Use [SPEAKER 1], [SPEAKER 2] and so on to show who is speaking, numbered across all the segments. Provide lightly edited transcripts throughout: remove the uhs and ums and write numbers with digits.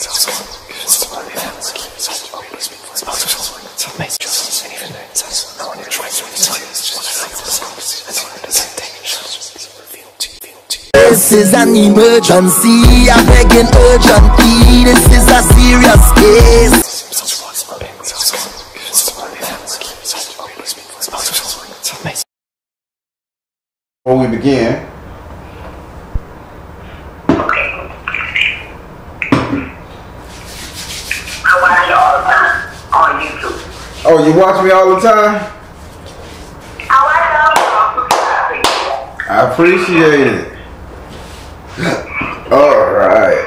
[SPEAKER 1] This is an emergency, I'm begging urgently. This is a serious case.
[SPEAKER 2] Before we begin,
[SPEAKER 3] I watch you all the time on YouTube.
[SPEAKER 2] oh, you watch me all the time?
[SPEAKER 3] I watch all the time.
[SPEAKER 2] I appreciate it. All right.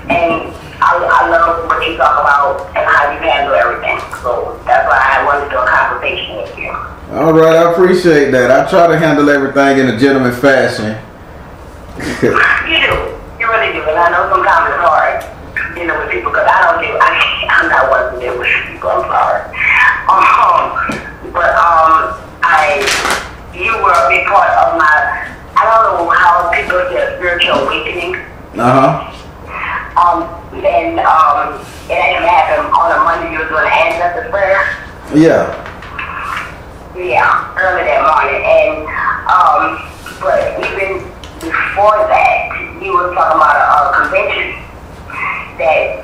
[SPEAKER 3] And I love what you talk about and how you handle everything. So that's why I wanted to do a conversation with you.
[SPEAKER 2] All right, I appreciate that. I try to handle everything in a gentleman fashion.
[SPEAKER 3] You do. You really do. And I know sometimes it's hard dealing with people because I'm not one to deal with people. I'm sorry. You were a big part of my, I don't know how people get spiritual awakening. It actually happened on a Monday. You were doing an ancestor prayer.
[SPEAKER 2] Yeah.
[SPEAKER 3] Yeah, early that morning. And but even before that, you were talking about a convention that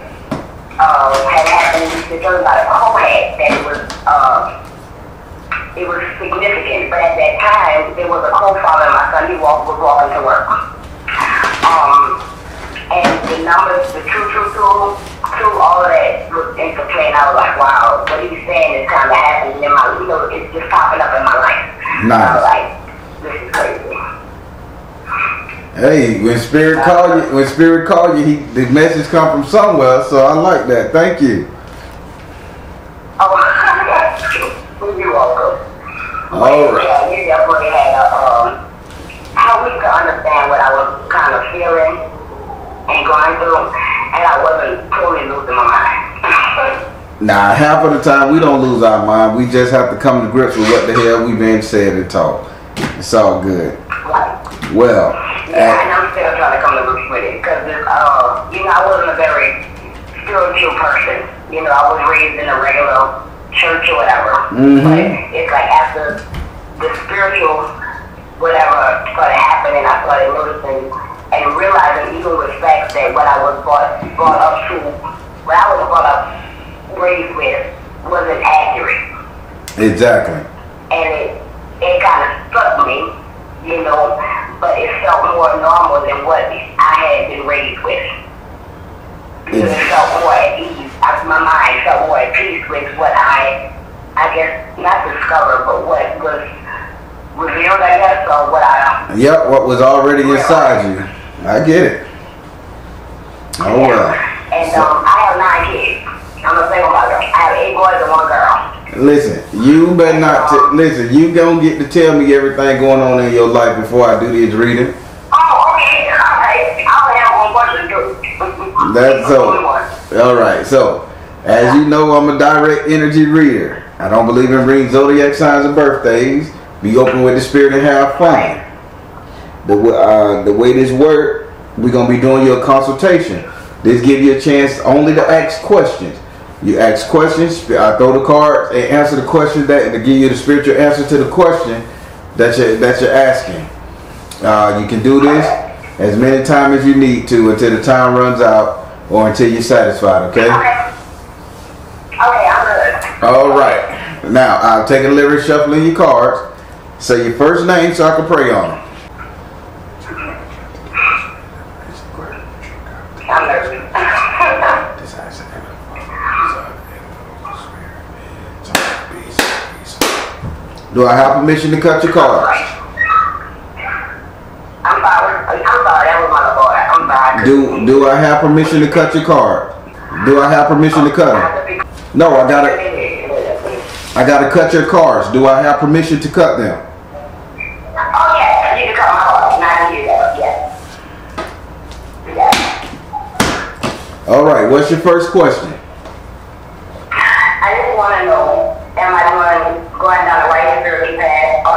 [SPEAKER 3] had happened. You told about a co-head that it was significant. But at that time, there was a co-father. My son, he was walking to work. And the numbers, the two, all of that was interplaying. I was like, wow, what he's saying is kind of happening in my, it's just popping up in my life.
[SPEAKER 2] Nice.
[SPEAKER 3] I was like, this is crazy.
[SPEAKER 2] Hey, when spirit call you, the message come from somewhere. So I like that. Thank you.
[SPEAKER 3] Oh, you're welcome.
[SPEAKER 2] All right.
[SPEAKER 3] Yeah, you definitely had helped me to understand what I was kind of feeling and going through, and I wasn't totally losing my mind.
[SPEAKER 2] Nah, half of the time we don't lose our mind. We just have to come to grips with what the hell we've been said and taught. It's all good.
[SPEAKER 3] Right.
[SPEAKER 2] Well.
[SPEAKER 3] Yeah, and I'm still trying to come to grips with it because, I wasn't a very spiritual person. I was raised in a regular church or whatever. But it's like after the spiritual whatever started happening, I started noticing and realizing even with facts that what I was brought up to, what I was brought up, raised with, wasn't accurate.
[SPEAKER 2] Exactly.
[SPEAKER 3] And it kind of struck me, but it felt more normal than what I had been raised with. Because it felt more at ease. My mind felt more at peace with what I guess, not discovered, but what was revealed, I guess, or what I...
[SPEAKER 2] Yep, what was already inside you. I get it. Oh,
[SPEAKER 3] yeah.
[SPEAKER 2] well.
[SPEAKER 3] And I have 9 kids. I'm a single mother. I have 8 boys and 1 girl.
[SPEAKER 2] Listen, you better not... listen, you gonna get to tell me everything going on in your life before I do this reading.
[SPEAKER 3] Oh, okay. All right. I only have 1 question too.
[SPEAKER 2] That's so. All right. So, as you know, I'm a direct energy reader. I don't believe in reading zodiac signs and birthdays. Be open with the spirit and have fun. The way this works, we're going to be doing you a consultation. This give you a chance only to ask questions. You ask questions, I throw the cards and answer the question to give you the spiritual answer to the question that you're asking. You can do this as many times as you need to until the time runs out or until you're satisfied, okay?
[SPEAKER 3] Okay, I'm good.
[SPEAKER 2] All right. Now, I'll take a little shuffling your cards. Say your first name so I can pray on them.
[SPEAKER 3] I'm nervous.
[SPEAKER 2] Do I have permission to cut your cards?
[SPEAKER 3] I'm sorry, that was my boy. I'm sorry.
[SPEAKER 2] Do I have permission to cut your card? Do I have permission to cut them? No, I gotta cut your cards. Do I have permission to cut them?
[SPEAKER 3] Oh yeah, you can cut my cards. Not you, yes.
[SPEAKER 2] All right. What's your first question?
[SPEAKER 3] I just want to know, am I going down the right spiritual path, or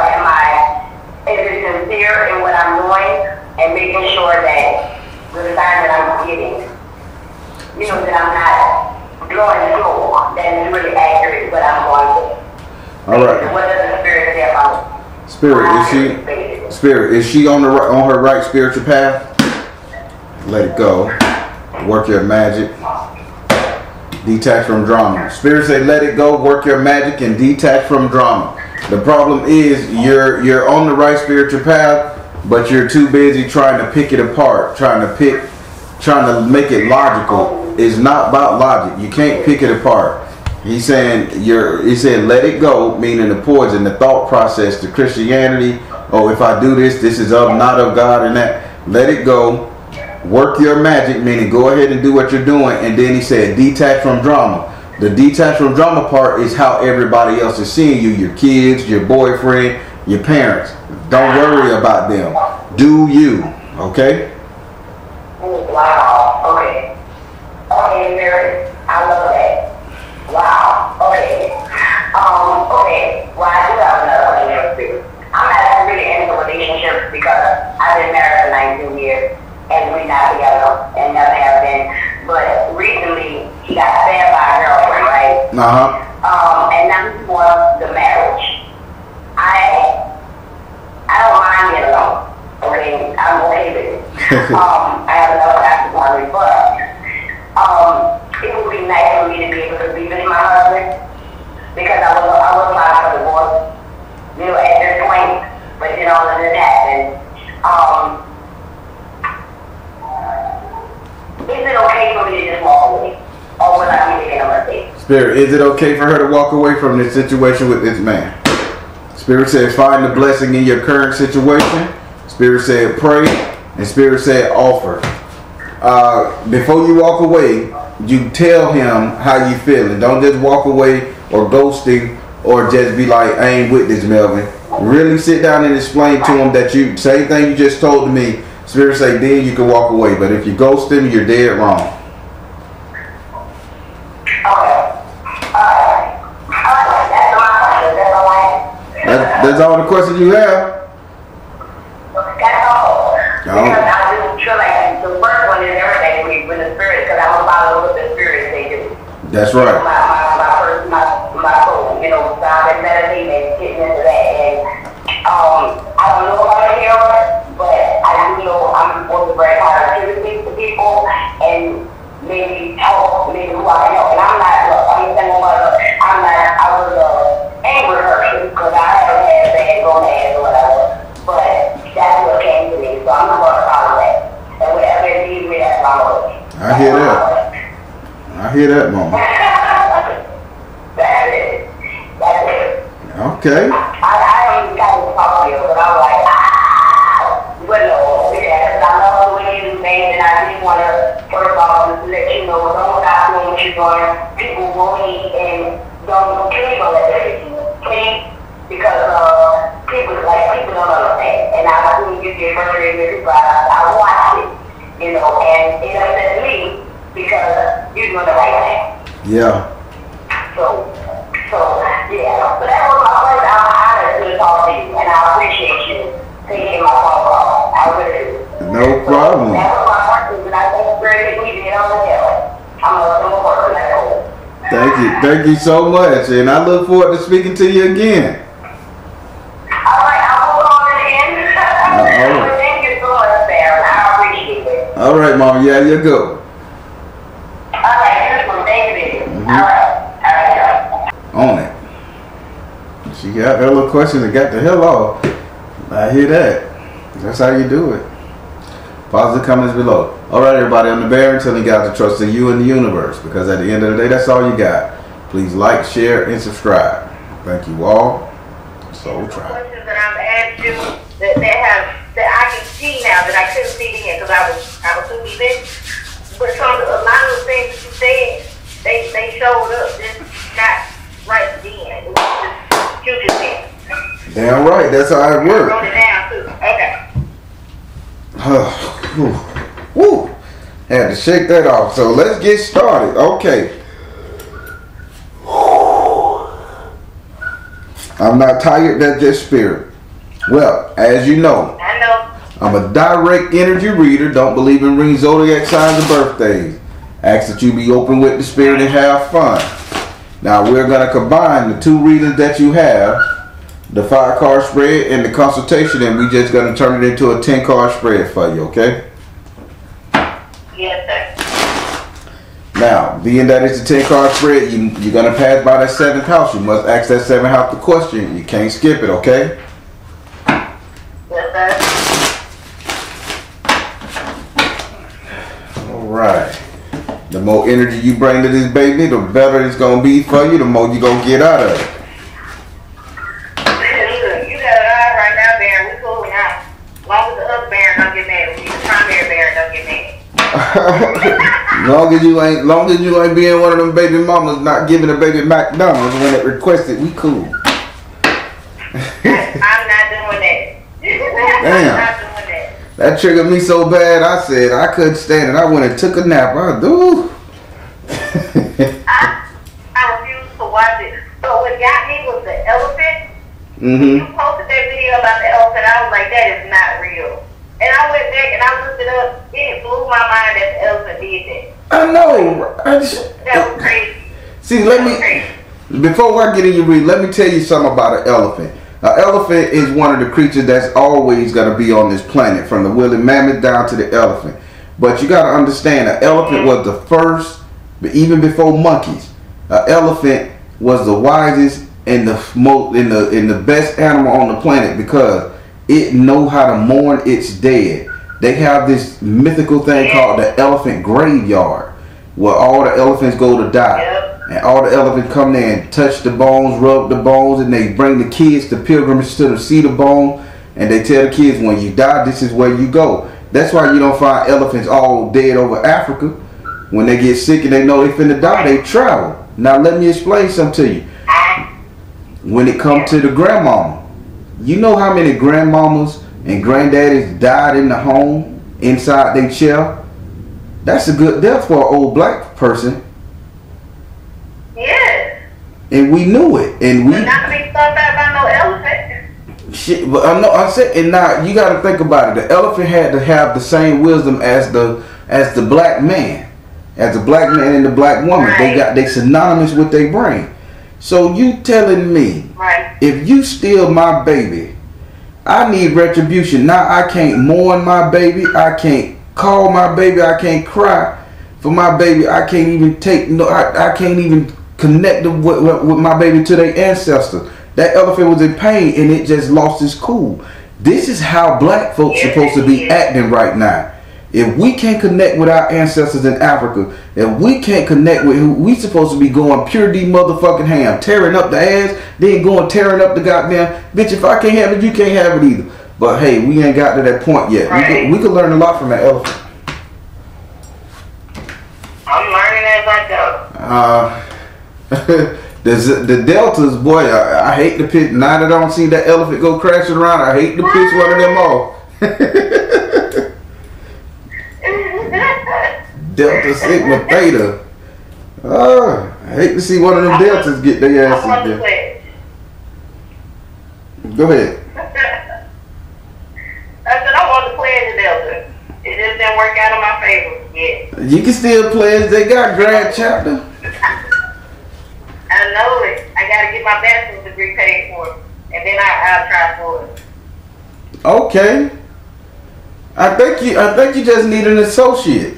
[SPEAKER 3] is it sincere in what I'm doing and making sure that the assignment
[SPEAKER 2] All right.
[SPEAKER 3] What does the spirit say about
[SPEAKER 2] Spirit, is she on her right spiritual path? Let it go. Work your magic. Detach from drama. Spirit say let it go, work your magic, and detach from drama. The problem is you're on the right spiritual path, but you're too busy trying to pick it apart, trying to make it logical. It's not about logic. You can't pick it apart. He said let it go, meaning the poison, the thought process, the Christianity. Oh, if I do this, this is not of God, and that. Let it go. Work your magic, meaning go ahead and do what you're doing. And then he said detach from drama. The detach from drama part is how everybody else is seeing you, your kids, your boyfriend, your parents. Don't worry about them. Do you, okay?
[SPEAKER 3] Wow, okay. Okay, Mary, I love that. Wow, okay. Okay, well, I do have another question too. I'm not really into relationships because I've been married for 19 years. And we're not together, and never have been. But recently, he got stabbed by a girlfriend, right? And now he wants the marriage. I don't mind being alone. Okay, I'm okay with it. I have another testimony, but it would be nice for me to be able to be with my husband because I was filing for divorce, at this point. But all of this happened. Is it okay for me to just walk away? Or will I be making a mistake?
[SPEAKER 2] Spirit, is it okay for her to walk away from this situation with this man? Spirit said find the blessing in your current situation. Spirit said pray. And Spirit said offer. Before you walk away, you tell him how you feeling. Don't just walk away or ghosting or just be like, I ain't with this, Melvin. Really sit down and explain to him that same thing you just told to me. Spirit say then you can walk away, but if you ghost him, you're dead wrong. That's all the questions you have.
[SPEAKER 3] That's all. Because I do feel like the first one is everything with the spirit, because I'm about what the spirit they do.
[SPEAKER 2] That's right.
[SPEAKER 3] My soul, so I've been meditating and getting into that, and I don't know about it here, but I do know I'm supposed to bring positivity to people and maybe help, maybe who I can help. And I'm a single mother. I was an angry person because I haven't had a bad romance or whatever. But that's what came to me, so I'm not going to follow that. And whatever it needs me, that's my way.
[SPEAKER 2] I hear that. I hear that, Mama.
[SPEAKER 3] That's it.
[SPEAKER 2] Okay.
[SPEAKER 3] I don't even got to talk to you, but I'm like, well, because I love the way you do things, and I just want to, first of all, just let you know, don't stop doing what you're doing. People will hate and don't please don't let that hit you, okay? Because people don't understand. And I when you get birthday with people, I watch it, and it upsets me because you're doing the right thing.
[SPEAKER 2] Yeah.
[SPEAKER 3] So yeah. So that was my first honor to talk to you, and I appreciate you taking my phone call. I really do.
[SPEAKER 2] No problem.
[SPEAKER 3] That was my first, and I think very we did on the hill. I'm a person at home.
[SPEAKER 2] Thank you so much, and I look forward to speaking to you again.
[SPEAKER 3] All right, I'll hold on again.
[SPEAKER 2] All right.
[SPEAKER 3] Thank you so much, Sarah. I appreciate it.
[SPEAKER 2] All right, Mom. Yeah, you go.
[SPEAKER 3] All right, beautiful. Thank you. All right.
[SPEAKER 2] On it. She got her little questions and got the hell off. I hear that. That's how you do it. Positive comments below. All right, everybody. I'm the Baron telling you guys to trust in you and the universe, because at the end of the day, that's all you got. Please like, share, and subscribe. Thank you all. Soul Tribe.
[SPEAKER 3] Questions that I've asked you that I can see now that I couldn't see then because I was too deep. But a lot of the things that you said, they showed up just not right then. It was just you just said.
[SPEAKER 2] Damn right. That's how it works.
[SPEAKER 3] I wrote it down too. Okay.
[SPEAKER 2] Woo. Had to shake that off. So let's get started. Okay. I'm not tired, that's just spirit. Well, as you know,
[SPEAKER 3] I know.
[SPEAKER 2] I'm a direct energy reader. Don't believe in ring zodiac signs and birthdays. Ask that you be open with the spirit and have fun. Now we're gonna combine the 2 readings that you have, the 5-card spread and the consultation, and we just gonna turn it into a 10-card spread for you, okay?
[SPEAKER 3] Yes, sir.
[SPEAKER 2] Now, being that it's a 10-card spread, you're gonna pass by that 7th house. You must ask that 7th house the question. You can't skip it, okay?
[SPEAKER 3] Yes, sir.
[SPEAKER 2] All right. The more energy you bring to this baby, the better it's gonna be for you. The more you gonna get out of it.
[SPEAKER 3] You got it all right now, Baron. We cool now. As long as the other Baron don't get mad with you, the primary Baron don't get mad.
[SPEAKER 2] long as you ain't being one of them baby mamas not giving a baby McDonald's when it requested, we cool.
[SPEAKER 3] I'm not doing that.
[SPEAKER 2] Damn.
[SPEAKER 3] I'm not doing that.
[SPEAKER 2] That triggered me so bad. I said I couldn't stand it. I went and took a nap. I do.
[SPEAKER 3] I refused to watch it. So what got me was the elephant.
[SPEAKER 2] Mm-hmm.
[SPEAKER 3] You posted that video about the elephant. I was like, that is not real. And I went back and I looked it up. It blew my mind that the elephant did that.
[SPEAKER 2] I know.
[SPEAKER 3] That was crazy.
[SPEAKER 2] See, before I get in your read, let me tell you something about an elephant. An elephant is one of the creatures that's always going to be on this planet, from the woolly mammoth down to the elephant. But you got to understand, an elephant was the first, even before monkeys. An elephant was the wisest and the most, in the best animal on the planet, because it know how to mourn its dead. They have this mythical thing called the elephant graveyard, where all the elephants go to die. And all the elephants come there and touch the bones, rub the bones, and they bring the kids to pilgrimage to see the bone. And they tell the kids, when you die, this is where you go. That's why you don't find elephants all dead over Africa. When they get sick and they know they finna die, they travel. Now let me explain something to you. When it comes to the grandmama, you know how many grandmamas and granddaddies died in the home inside their chair? That's a good death for an old black person.
[SPEAKER 3] Yes.
[SPEAKER 2] And we knew it. And we
[SPEAKER 3] not to be stuck out by no elephant.
[SPEAKER 2] Shit, but I said, and now you got to think about it. The elephant had to have the same wisdom as the black man, as the black man and the black woman.
[SPEAKER 3] Right.
[SPEAKER 2] They synonymous with their brain. So you telling me,
[SPEAKER 3] right,
[SPEAKER 2] if you steal my baby, I need retribution. Now I can't mourn my baby. I can't call my baby. I can't cry for my baby. I can't even I can't even connect with my baby to their ancestors. That elephant was in pain and it just lost its cool. This is how black folks supposed to be acting right now. If we can't connect with our ancestors in Africa, if we can't connect with who we supposed to be going pure D motherfucking ham, tearing up the ass, then going tearing up the goddamn bitch. If I can't have it, you can't have it either. But hey, we ain't got to that point yet.
[SPEAKER 3] Right.
[SPEAKER 2] We could learn a lot from that elephant.
[SPEAKER 3] I'm learning as I
[SPEAKER 2] go. The deltas, boy, I hate to pitch. Now that I don't see that elephant go crashing around, I hate to pitch one of them off. Delta Sigma Theta. I hate to see one of them deltas get their asses there. Go ahead.
[SPEAKER 3] I said I want to play as a delta. It just didn't work out in my favor yet.
[SPEAKER 2] You can still play as they got grad chapter.
[SPEAKER 3] I know it. I gotta get my bachelor's degree paid for, and then I'll try for it.
[SPEAKER 2] Okay. I think you just need an associate.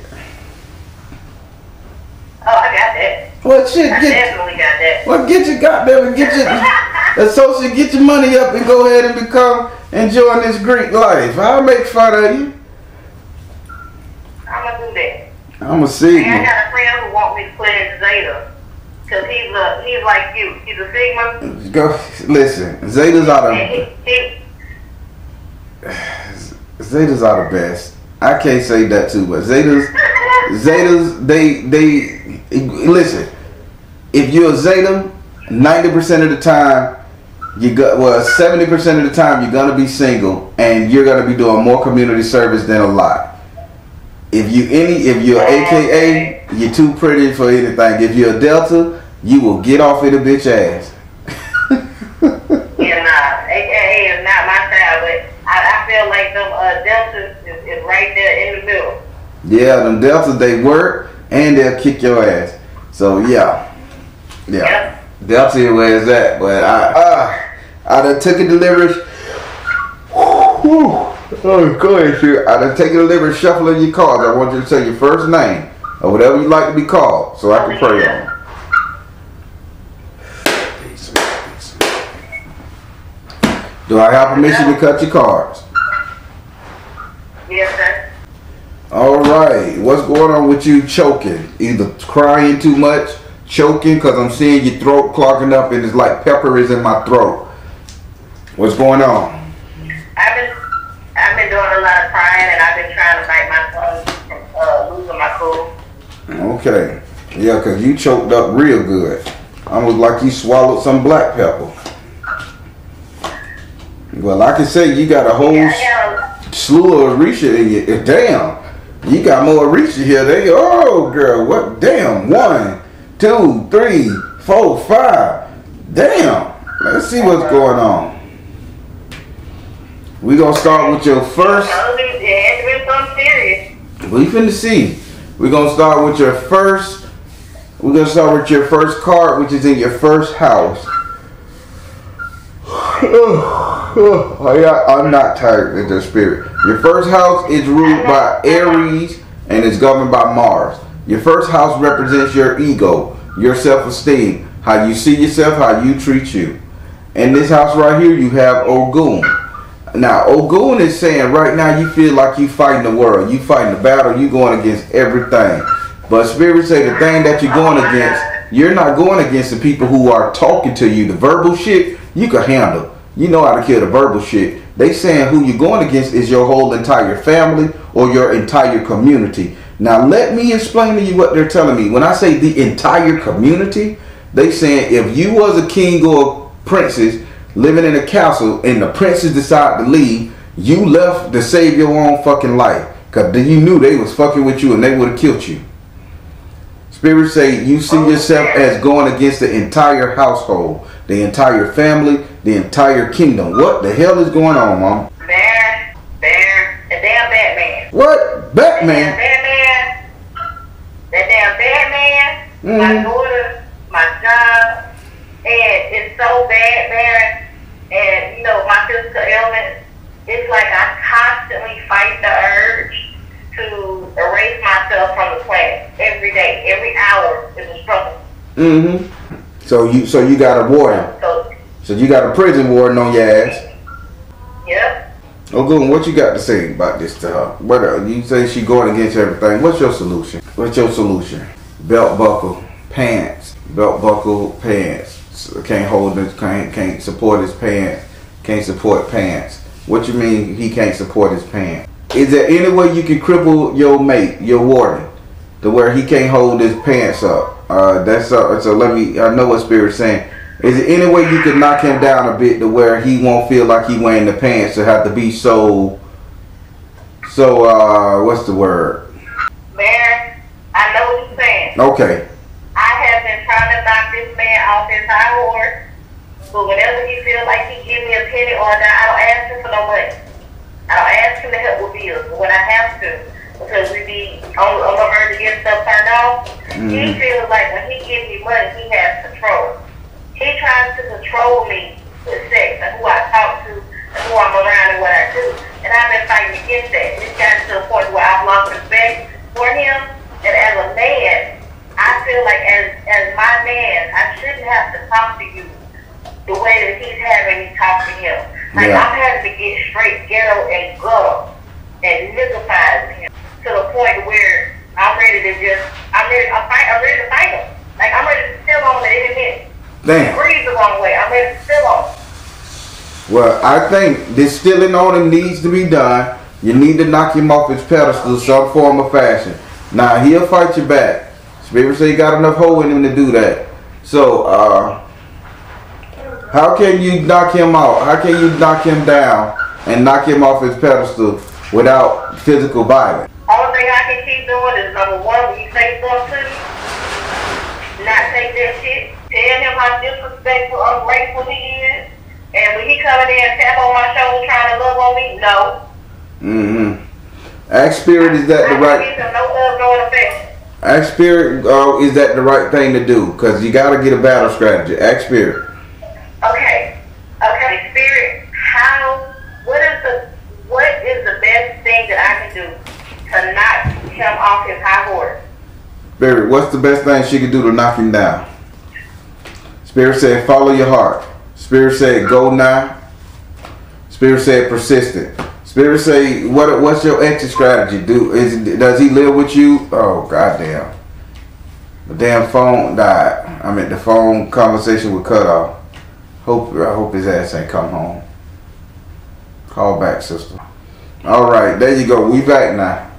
[SPEAKER 3] Oh, I got that.
[SPEAKER 2] Well, shit,
[SPEAKER 3] definitely got that.
[SPEAKER 2] Well, get your associate, get your money up and go ahead and enjoy this Greek life. I'll make fun of you.
[SPEAKER 3] I'm gonna do that.
[SPEAKER 2] I'm a Sigma.
[SPEAKER 3] And I got a friend who wants me to play as Zeta. Cause he's like you. He's a Sigma.
[SPEAKER 2] Go listen. Zetas are the best. I can't say that too, but Zetas, they listen. If you're a Zeta, 90% of the time, 70% of the time you're gonna be single, and you're gonna be doing more community service than a lot. If you're AKA, you're too pretty for anything. If you're a Delta, you will get off in a bitch ass.
[SPEAKER 3] Yeah, nah. AKA is not my style, but I feel like them Deltas is right there in the middle.
[SPEAKER 2] Yeah, them Deltas, they work and they'll kick your ass. So yeah, Yeah.
[SPEAKER 3] Yep.
[SPEAKER 2] They'll tell you where it's at. But I done took a delivery. Oh, go ahead, sure. I done take a delivery shuffling your cards. I want you to say your first name or whatever you like to be called, so I can pray on it. Do I have permission to cut your cards?
[SPEAKER 3] Yes, sir.
[SPEAKER 2] All right. What's going on with you choking? Either crying too much, choking, because I'm seeing your throat clogging up and it's like pepper is in my throat. What's going on?
[SPEAKER 3] I've been doing a lot of crying, and I've been trying to fight my tongue from losing my cool.
[SPEAKER 2] Okay. Yeah, because you choked up real good. Almost like you swallowed some black pepper. Well, I can say you got a whole slew of Arisha in you. Damn. You got more Arisha here. Oh, girl. What? Damn. 1, 2, 3, 4, 5. Damn. Let's see what's going on. We gonna start with your first. We finna see. We're gonna start with your first. We're gonna start with your first card, which is in your first house. I'm not tired in the spirit. Your first house is ruled by Aries and is governed by Mars. Your first house represents your ego, your self-esteem, how you see yourself, how you treat you. In this house right here, you have Ogun. Now, Ogun is saying right now you feel like you fighting the world. You fighting the battle. You going against everything. But Spirit say the thing that you're going against, you're not going against the people who are talking to you. The verbal shit, you can handle. You know how to kill the verbal shit. They saying who you're going against is your whole entire family or your entire community. Now, let me explain to you what they're telling me. When I say the entire community, they saying if you was a king or a princess living in a castle and the princess decided to leave, you left to save your own fucking life. Because you knew they was fucking with you and they would have killed you. Spirit say you see yourself as going against the entire household, the entire family, the entire kingdom. What the hell is going on, Mom?
[SPEAKER 3] Bear, the damn Batman.
[SPEAKER 2] What? Batman?
[SPEAKER 3] That damn Batman, my daughter, my job, and it's so bad, Bear. And, you know, my physical ailments, it's like I constantly fight the urge to erase myself from the planet. Every day, every hour is a struggle. So you got a warden. So you got a prison warden on your ass. Yep.
[SPEAKER 2] Oh, good. What you got to say about this to her? What you say she going against everything. What's your solution? What's your solution? Belt buckle, pants. Belt buckle, pants. Can't hold it. Can't support his pants. Can't support pants. What you mean he can't support his pants? Is there any way you can cripple your mate, your warden, to where he can't hold his pants up? So let me. I know what Spirit's saying. Is there any way you can knock him down a bit to where he won't feel like he wearing the pants to have to be so what's the word?
[SPEAKER 3] Man, I know what you're saying.
[SPEAKER 2] Okay.
[SPEAKER 3] I have been trying to knock this man off his high horse, but whenever he feels like he give me a penny or a dime, I don't ask him for no money. I don't ask him to help with bills, but when I have to, because we be on the verge of getting stuff turned off, he feels like when he gives me money, he has control. He tries to control me with sex and who I talk to and who I'm around and what I do. And I've been fighting against that. It's gotten to a point where I've lost respect for him. And as a man, I feel like as my man, I shouldn't have to talk to you the way that he's having me talk to him. Like I'm having to get straight ghetto and gutter and niggified him to the point where I'm ready to fight him. Like I'm ready to steal on him at any minute.
[SPEAKER 2] Damn.
[SPEAKER 3] Breathe the wrong way. I'm ready to steal on him.
[SPEAKER 2] Well, I think this stealing on him needs to be done. You need to knock him off his pedestal, some form of fashion. Now he'll fight you back. Spirit say you got enough hole in him to do that. So, how can you knock him out? How can you knock him down and knock him off his pedestal without physical violence?
[SPEAKER 3] Only thing I can keep doing is number one, when you say something to me, not take that shit. Tell him how disrespectful, ungrateful he is. And when he coming in and tap on my shoulder trying to love on me, no.
[SPEAKER 2] Ask Spirit, is that the right?
[SPEAKER 3] No love, no affection.
[SPEAKER 2] Ask Spirit, is that the right thing to do? Because you got to get a battle strategy. Ask Spirit.
[SPEAKER 3] Okay, Spirit. What is the best thing that I can do to knock him off his high horse?
[SPEAKER 2] Spirit, what's the best thing she can do to knock him down? Spirit said, follow your heart. Spirit said, go now. Spirit said, persistent. Spirit say, what's your exit strategy? Does he live with you? Oh, goddamn. The damn phone died. I mean, the phone conversation was cut off. I hope his ass ain't come home. Call back, sister. All right, there you go. We back now.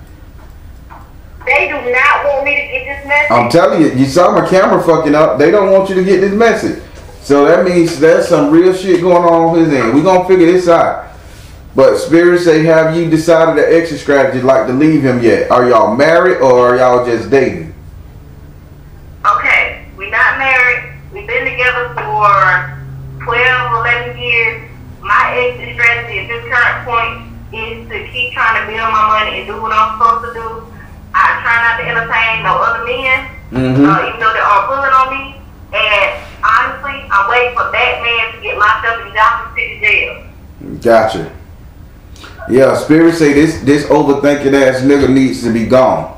[SPEAKER 3] They do not want me to get this message.
[SPEAKER 2] I'm telling you, you saw my camera fucking up. They don't want you to get this message. So that means there's some real shit going on his end. We're going to figure this out. But Spirit say, have you decided the exit strategy like to leave him yet? Are y'all married or are y'all just dating?
[SPEAKER 3] Okay, we're not married. We've been together for 12, 11 years. My exit strategy at this current point is to keep trying to build my money and do what I'm supposed to do. I try not to entertain no other men, even though they are pulling on me. And honestly, I'm waiting for that man to get locked up in Johnson City jail.
[SPEAKER 2] Gotcha. Yeah, Spirit say this overthinking ass nigga needs to be gone.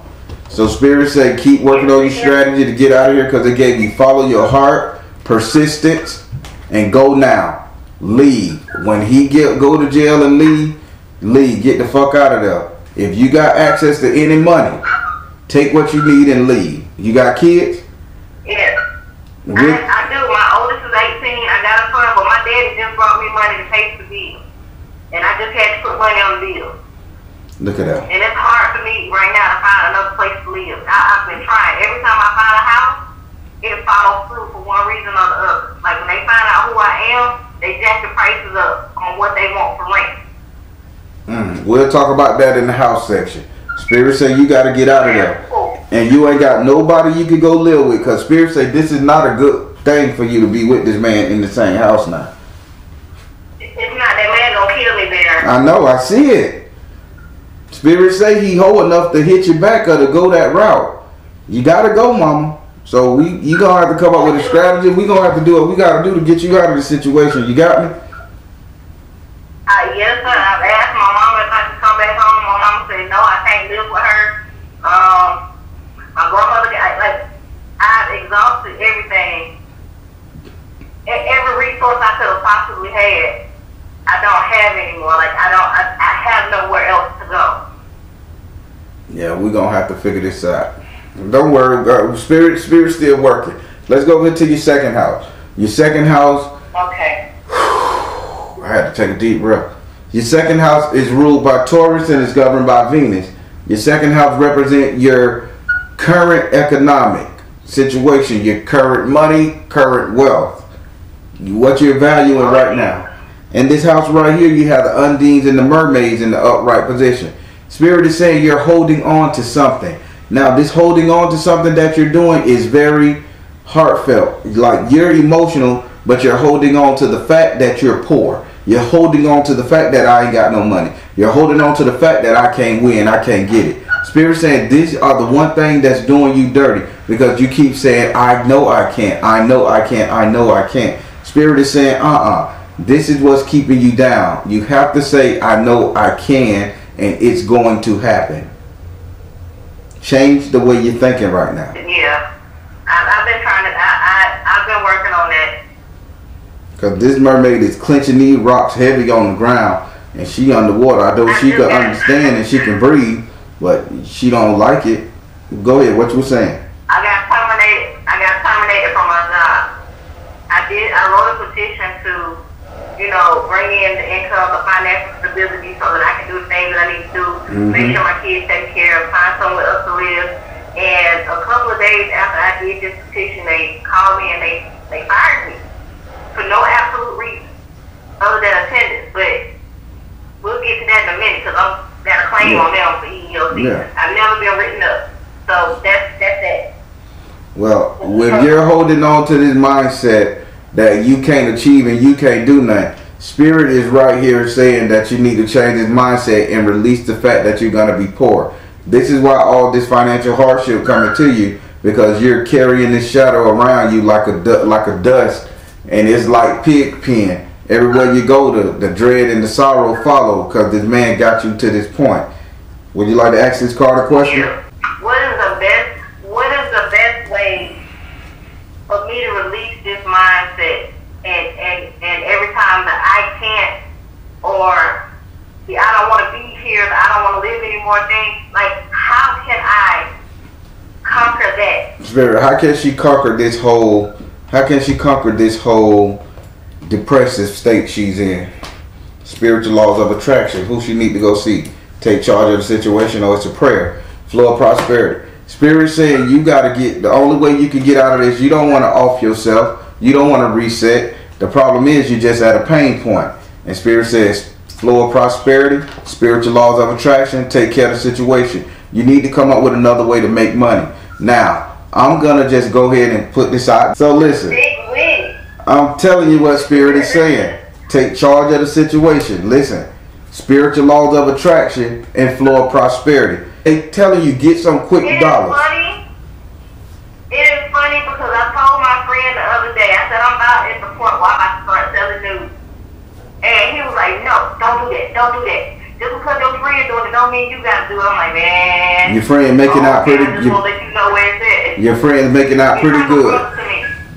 [SPEAKER 2] So Spirit say keep working on your strategy to get out of here because they gave you follow your heart, persistence, and go now. Leave. When he go to jail and leave, get the fuck out of there. If you got access to any money, take what you need and leave. You got kids?
[SPEAKER 3] Yes. I do. My oldest is 18. I got a son, but my daddy just brought me money to pay for the bill. And I just had to put money on the bill.
[SPEAKER 2] Look at that.
[SPEAKER 3] And it's hard for me right now to find another place to live. I've been trying. Every time I find a house, it falls through for one reason or the other. Like when they find out who I am, they jack the prices up on what they want for rent.
[SPEAKER 2] We'll talk about that in the house section. Spirit say you got to get out of there. And you ain't got nobody you can go live with because Spirit say this is not a good thing for you to be with this man in the same house now.
[SPEAKER 3] It's not. That man gonna kill me there.
[SPEAKER 2] I know. I see it. Spirit say he whole enough to hit you back or to go that route. You got to go, mama. So you going to have to come up with a strategy. We going to have to do what we got to do to get you out of the situation. You got me?
[SPEAKER 3] Yes, sir. I've asked my mama if I could come back home. My mama said, no, I can't live with her. My grandmother, I've exhausted everything. Every resource I could have possibly had, I don't have anymore. I have nowhere else to go.
[SPEAKER 2] Yeah, we're going to have to figure this out. Don't worry. Spirit's still working. Let's go into your second house. Your second house.
[SPEAKER 3] Okay.
[SPEAKER 2] I had to take a deep breath. Your second house is ruled by Taurus and is governed by Venus. Your second house represents your current economic situation, your current money, current wealth, what you're valuing right now. In this house right here, you have the undines and the mermaids in the upright position. Spirit is saying you're holding on to something. Now, this holding on to something that you're doing is very heartfelt. Like you're emotional, but you're holding on to the fact that you're poor. You're holding on to the fact that I ain't got no money. You're holding on to the fact that I can't win, I can't get it. Spirit saying these are the one thing that's doing you dirty because you keep saying, I know I can't, I know I can't, I know I can't. Spirit is saying, this is what's keeping you down. You have to say, I know I can, and it's going to happen. Change the way you're thinking right now.
[SPEAKER 3] Yeah. I've been trying to, I've been working on that.
[SPEAKER 2] Because this mermaid is clenching these rocks heavy on the ground and she underwater. I know she can understand and she can breathe, but she don't like it. Go ahead, what you were saying?
[SPEAKER 3] I got terminated from my job. I wrote a petition to, bring in the income, the financial stability so that I can do the things that I need to do, make sure my kids taken care of, find somewhere else to live. And a couple of days after I did this petition, they called me and they fired me for no absolute reason other than attendance. But we'll get to that in a minute because I've got a claim on them for EEOC. Yeah. I've never been written up. So that's it.
[SPEAKER 2] Well, if you're holding on to this mindset that you can't achieve and you can't do nothing, Spirit is right here saying that you need to change this mindset and release the fact that you're going to be poor. This is why all this financial hardship coming to you, because you're carrying this shadow around you like a dust, and it's like pig pen. Everywhere you go, the dread and the sorrow follow, because this man got you to this point. Would you like to ask this card a question?
[SPEAKER 3] What is the best way for me to release this mindset and every time that I can't, or see, I don't want to be here, I don't want to live anymore things, like how can I conquer that?
[SPEAKER 2] Spirit, how can she conquer this whole depressive state she's in? Spiritual laws of attraction. Who she need to go see? Take charge of the situation, or it's a prayer. Flow of prosperity. Spirit saying you got to get, the only way you can get out of this, you don't want to off yourself. You don't want to reset. The problem is you're just at a pain point. And Spirit says flow of prosperity, spiritual laws of attraction, take care of the situation. You need to come up with another way to make money. Now, I'm going to just go ahead and put this out. So listen, I'm telling you what Spirit is saying. Take charge of the situation. Listen, spiritual laws of attraction and flow of prosperity. They telling you get some quick dollars.
[SPEAKER 3] It is funny because I told my friend the other day, I said I'm about at the point where I'm about to start selling news. And he was like, no, don't do that, don't do that. Just because your friend doing it don't mean you gotta do it. I'm like, man.
[SPEAKER 2] Your friend making out pretty good.
[SPEAKER 3] Let you know where it's at.
[SPEAKER 2] Your friend's making out pretty good.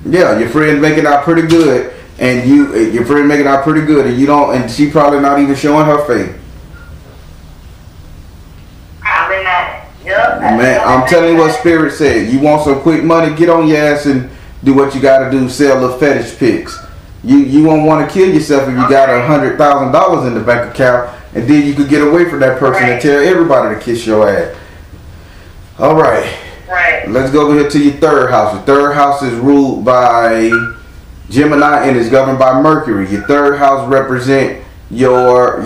[SPEAKER 2] Yeah, your friend's making out pretty good, and your friend making out pretty good, and you don't, and she probably not even showing her face.
[SPEAKER 3] Probably not. Yep.
[SPEAKER 2] Man, I'm telling you what Spirit said. You want some quick money? Get on your ass and do what you got to do. Sell the fetish pics. You won't want to kill yourself if you got $100,000 in the bank account, and then you could get away from that person and tell everybody to kiss your ass. All right.
[SPEAKER 3] Right.
[SPEAKER 2] Let's go over here to your third house. Your third house is ruled by Gemini and is governed by Mercury. Your third house represent your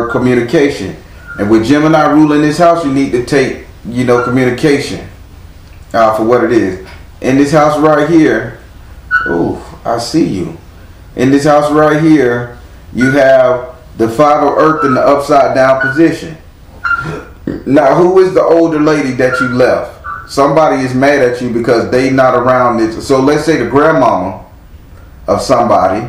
[SPEAKER 2] communication. And with Gemini ruling this house, you need to take, communication for what it is. In this house right here, oh, I see you. In this house right here, you have the 5 of Earth in the upside down position. Now, who is the older lady that you left? Somebody is mad at you because they not around this. So let's say the grandmama of somebody,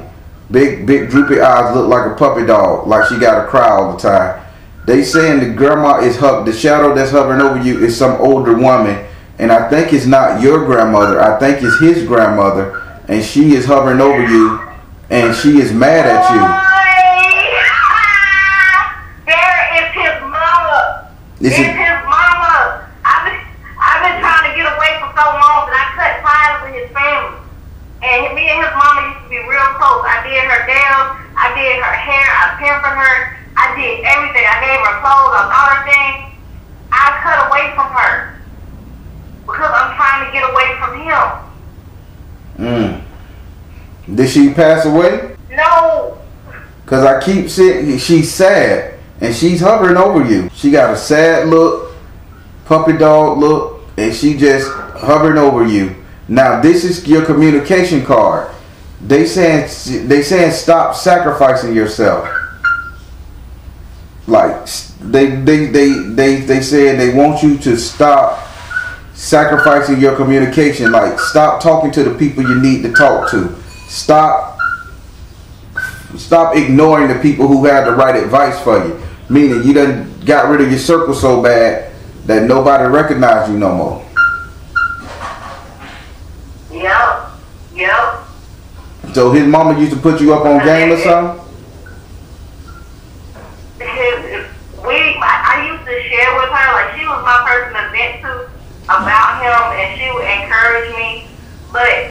[SPEAKER 2] big droopy eyes, look like a puppy dog, like she got to cry all the time. They saying the grandma is the shadow that's hovering over you is some older woman, and I think it's not your grandmother. I think it's his grandmother, and she is hovering over you, and she is mad at you.
[SPEAKER 3] It's his mama. I've been trying to get away for so long that I cut ties with his family. And me and his mama used to be real close. I did her nails, I did her hair, I pampered her, I did everything. I gave her clothes, I bought her things. I cut away from her because I'm trying to get away from him.
[SPEAKER 2] Did she pass away?
[SPEAKER 3] No.
[SPEAKER 2] Because I keep saying she's sad. And she's hovering over you. She got a sad look, puppy dog look, and she just hovering over you. Now this is your communication card. They saying stop sacrificing yourself. Like they said they want you to stop sacrificing your communication. Like stop talking to the people you need to talk to. Stop ignoring the people who had the right advice for you. Meaning you done got rid of your circle so bad that nobody recognize you no more.
[SPEAKER 3] Yep.
[SPEAKER 2] So his mama used to put you up on game or something?
[SPEAKER 3] I used to share with her, like she was my person to vent to about him, and she would encourage me. But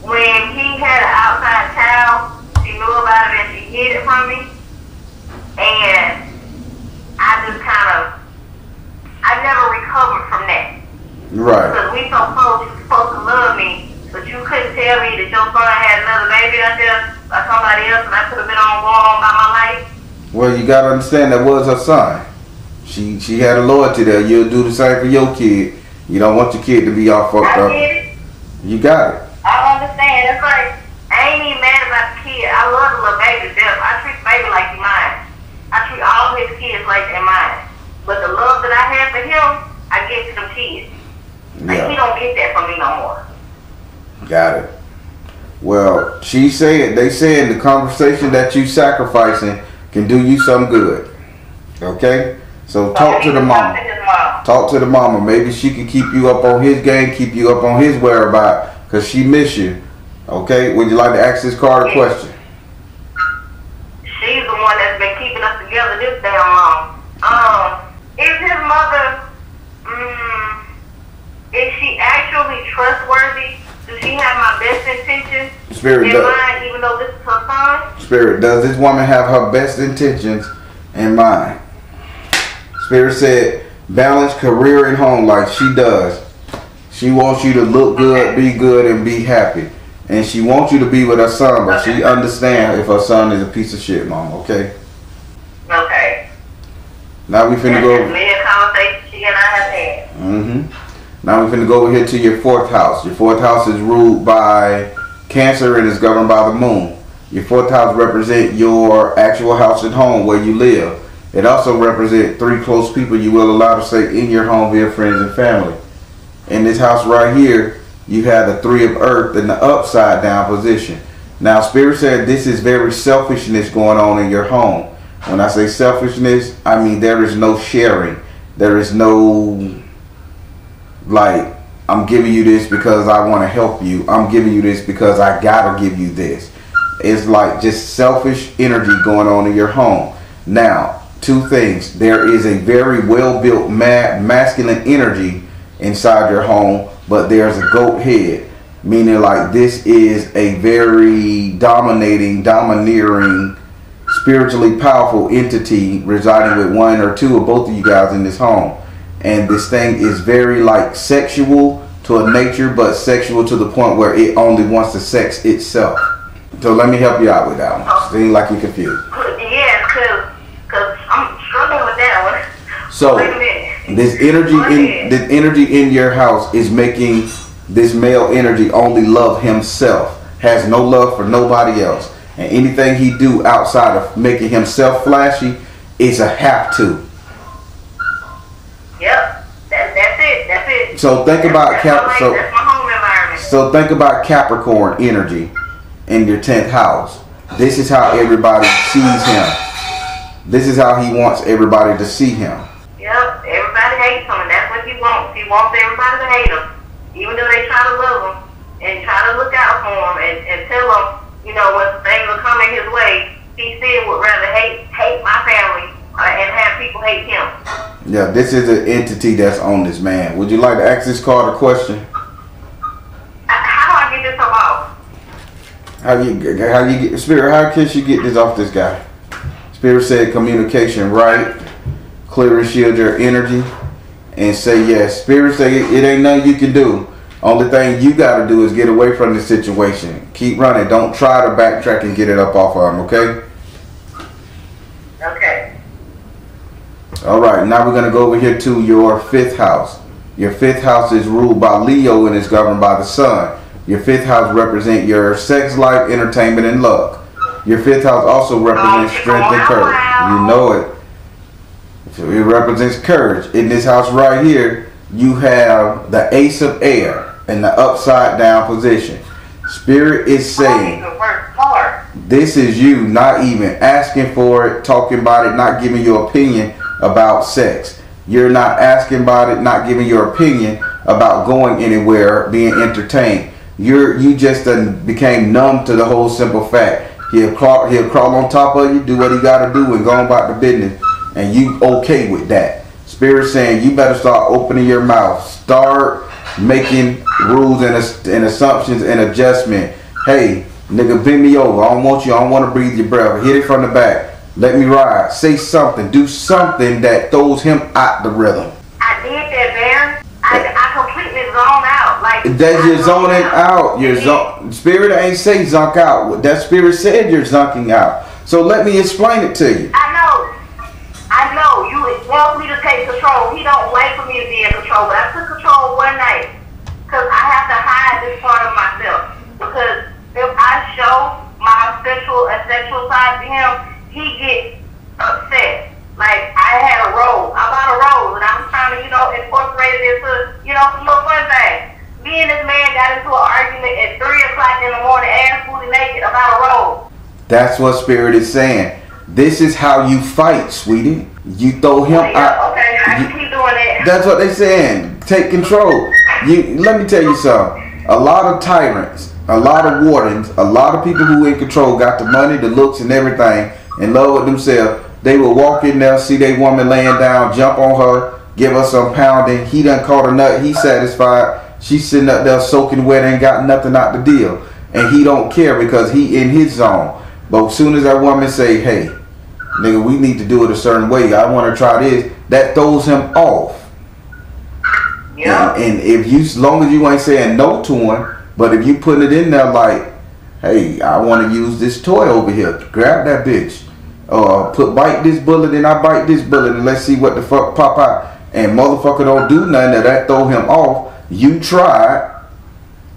[SPEAKER 3] when he had an outside child, she knew about it and she hid it from me. And I just I never recovered from that.
[SPEAKER 2] Right.
[SPEAKER 3] Because we so close, you were supposed to love me, but you couldn't tell me that your son had another baby out there by somebody else, and I could have been going on by my life.
[SPEAKER 2] Well, you gotta understand that was her son. She had a loyalty there. You'll do the same for your kid. You don't want your kid to be all fucked up.
[SPEAKER 3] I get it.
[SPEAKER 2] You got it.
[SPEAKER 3] I understand. It's like, I ain't even mad about the kid. I love the little baby to death. I treat the baby like he's mine. I treat all his kids like they're mine. But him, I give to them kids. Like, he don't get that from me no more.
[SPEAKER 2] Got it. Well, they saying the conversation that you sacrificing can do you some good. Okay? So talk to the mama. Talk to the mama. Maybe she can keep you up on his game, keep you up on his whereabouts, because she miss you. Okay? Would you like to ask this card a question?
[SPEAKER 3] She's the one that's been keeping us together this damn long. Is his mother, is she actually trustworthy? Does she have my best intentions in mind, even though this is her son?
[SPEAKER 2] Spirit, does this woman have her best intentions in mind? Spirit said, balance career and home life. She does. She wants you to look good, be good, and be happy. And she wants you to be with her son, but she understands if her son is a piece of shit, mama, okay?
[SPEAKER 3] Okay.
[SPEAKER 2] Now we finna go.
[SPEAKER 3] That's a conversation she and I have had.
[SPEAKER 2] Now we're finna go over here to your 4th house. Your 4th house is ruled by Cancer and is governed by the moon. Your 4th house represents your actual house at home where you live. It also represents 3 close people you will allow to stay in your home via friends and family. In this house right here, you have the 3 of earth in the upside down position. Now Spirit said this is very selfishness going on in your home. When I say selfishness, I mean there is no sharing. There is no, like, I'm giving you this because I want to help you. I'm giving you this because I gotta give you this. It's like just selfish energy going on in your home. Now, 2 things. There is a very well-built masculine energy inside your home, but there's a goat head. Meaning like this is a very domineering, spiritually powerful entity residing with 1 or 2 or both of you guys in this home. And this thing is very like sexual to a nature, but sexual to the point where it only wants to sex itself. So let me help you out with that one. Seems like you're confused.
[SPEAKER 3] Yeah, cause I'm struggling with that one.
[SPEAKER 2] So this energy in your house is making this male energy only love himself. Has no love for nobody else. And anything he do outside of making himself flashy is a have to.
[SPEAKER 3] Yep, that's it.
[SPEAKER 2] So think about
[SPEAKER 3] that's my home environment.
[SPEAKER 2] So think about Capricorn energy in your 10th house. This is how everybody sees him. This is how he wants everybody to see him.
[SPEAKER 3] Yep, everybody hates him, and that's what he wants. He wants everybody to hate him, even though they try to love him and try to look out for him and tell him, you know, when things are coming his way. He still would rather hate my family and have people hate him.
[SPEAKER 2] Yeah, this is an entity that's on this man. Would you like to ask this card a question?
[SPEAKER 3] How do I get this off?
[SPEAKER 2] How you get Spirit? How can she get this off this guy? Spirit said communication, right? Clear and shield your energy, and say yes. Spirit say it ain't nothing you can do. Only thing you got to do is get away from the situation. Keep running. Don't try to backtrack and get it up off of him. Okay.
[SPEAKER 3] Okay.
[SPEAKER 2] All right, now we're going to go over here to your 5th house. Your 5th house is ruled by Leo and is governed by the sun. Your 5th house represents your sex life, entertainment, and luck. Your 5th house also represents strength and courage. You know it. So it represents courage. In this house right here, you have the Ace of Air in the upside down position. Spirit is saying, this is you not even asking for it, talking about it, not giving your opinion about sex. You're not asking about it, not giving your opinion about going anywhere, being entertained. You just became numb to the whole simple fact. He'll crawl on top of you, do what he got to do, and go on about the business. And you okay with that. Spirit saying you better start opening your mouth. Start making rules and assumptions and adjustment. Hey, nigga, bend me over. I don't want you. I don't want to breathe your breath. Hit it from the back. Let me ride. Say something. Do something that throws him out the rhythm.
[SPEAKER 3] I did that, man. I completely zoned out. Like
[SPEAKER 2] that's you're zoning out. Spirit ain't say zonk out. That spirit said you're zonking out. So let me explain it to you.
[SPEAKER 3] I know. You want me to take control. He don't like for me to be in control, but I took control one night because I have to hide this part of myself. Because if I show my sexual side to him, he gets upset. Like I had a rose. I bought a rose, and I was trying to, on some little fun things. Me and this man got into an argument at 3 o'clock in the morning, ass fully naked, about a road.
[SPEAKER 2] That's what Spirit is saying. This is how you fight, sweetie. You throw him out.
[SPEAKER 3] Okay, I can keep doing that.
[SPEAKER 2] That's what they're saying. Take control. Let me tell you something. A lot of tyrants, a lot of wardens, a lot of people who in control got the money, the looks, and everything, in love with themselves. They will walk in there, see their woman laying down, jump on her, give her some pounding. He done caught a nut. He satisfied. She's sitting up there soaking wet, ain't got nothing out the deal, and he don't care because he in his zone. But as soon as that woman say, "Hey, nigga, we need to do it a certain way. I want to try this," that throws him off. Yeah. And if you, as long as you ain't saying no to him, but if you put it in there like, "Hey, I want to use this toy over here. Grab that bitch. Bite this bullet and I bite this bullet and let's see what the fuck pop out." And motherfucker don't do nothing, that throw him off. You tried,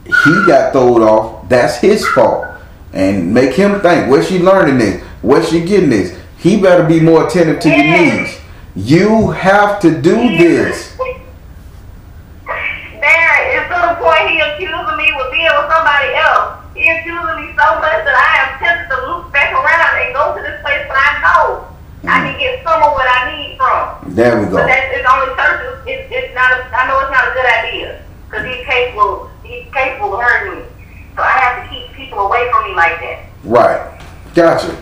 [SPEAKER 2] he got thrown off. That's his fault. And make him think, where's she learning this? Where's she getting this? He better be more attentive to your needs. You have to do this.
[SPEAKER 3] Darren, it's to the point he accusing me with being with somebody else. He accusing me so much that I am tempted to loop back around and go to this place that I know I can get some of what I need from.
[SPEAKER 2] There we go.
[SPEAKER 3] But it's only churches. It's not. I know it's not a good idea because he's capable of hurting me. So I have to keep people away from me like that.
[SPEAKER 2] Right. Gotcha.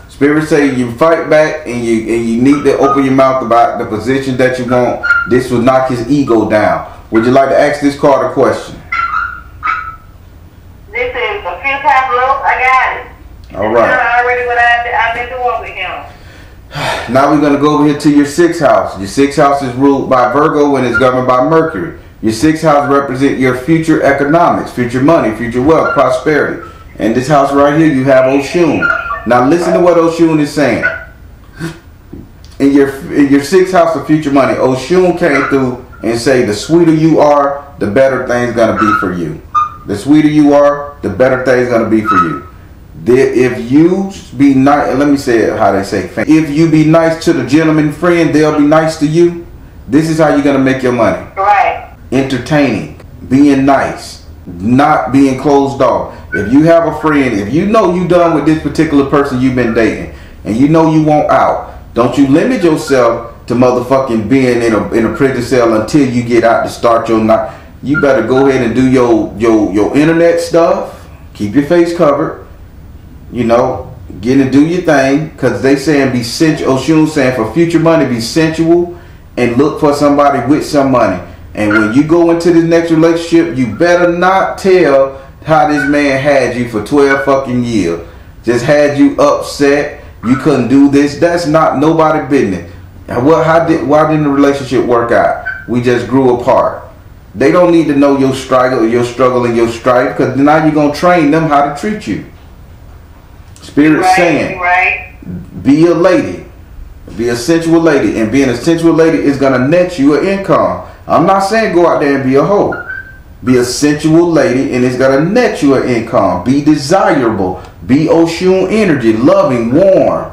[SPEAKER 2] Spirit say you fight back and you need to open your mouth about the position that you want. This will knock his ego down. Would you like to ask this card a question?
[SPEAKER 3] This is a few times low. I got it.
[SPEAKER 2] All right.
[SPEAKER 3] That's already what I've been doing with him.
[SPEAKER 2] Now we're going to go over here to your 6th house. Your 6th house is ruled by Virgo and is governed by Mercury. Your 6th house represents your future economics, future money, future wealth, prosperity. And this house right here, you have Oshun. Now listen to what Oshun is saying. In your 6th house of future money, Oshun came through and say, the sweeter you are, the better things going to be for you. The sweeter you are, the better things going to be for you. If you be nice, let me say it how they say, if you be nice to the gentleman friend, they'll be nice to you. This is how you're going to make your money.
[SPEAKER 3] Right.
[SPEAKER 2] Entertaining, being nice, not being closed off. If you have a friend, if you know you done with this particular person you've been dating, and you know you want out, don't you limit yourself to motherfucking being in a prison cell until you get out to start your night. You better go ahead and do your internet stuff. Keep your face covered. You know, get and do your thing, because they saying be sensual. Oshun saying for future money, be sensual and look for somebody with some money. And when you go into this next relationship, you better not tell how this man had you for 12 fucking years. Just had you upset. You couldn't do this. That's not nobody business. Why didn't the relationship work out? We just grew apart. They don't need to know your struggle and your strife, because now you're going to train them how to treat you. Spirit saying, be a lady. Be a sensual lady. And being a sensual lady is going to net you an income. I'm not saying go out there and be a hoe. Be a sensual lady and it's going to net you an income. Be desirable. Be Oshun energy. Loving, warm.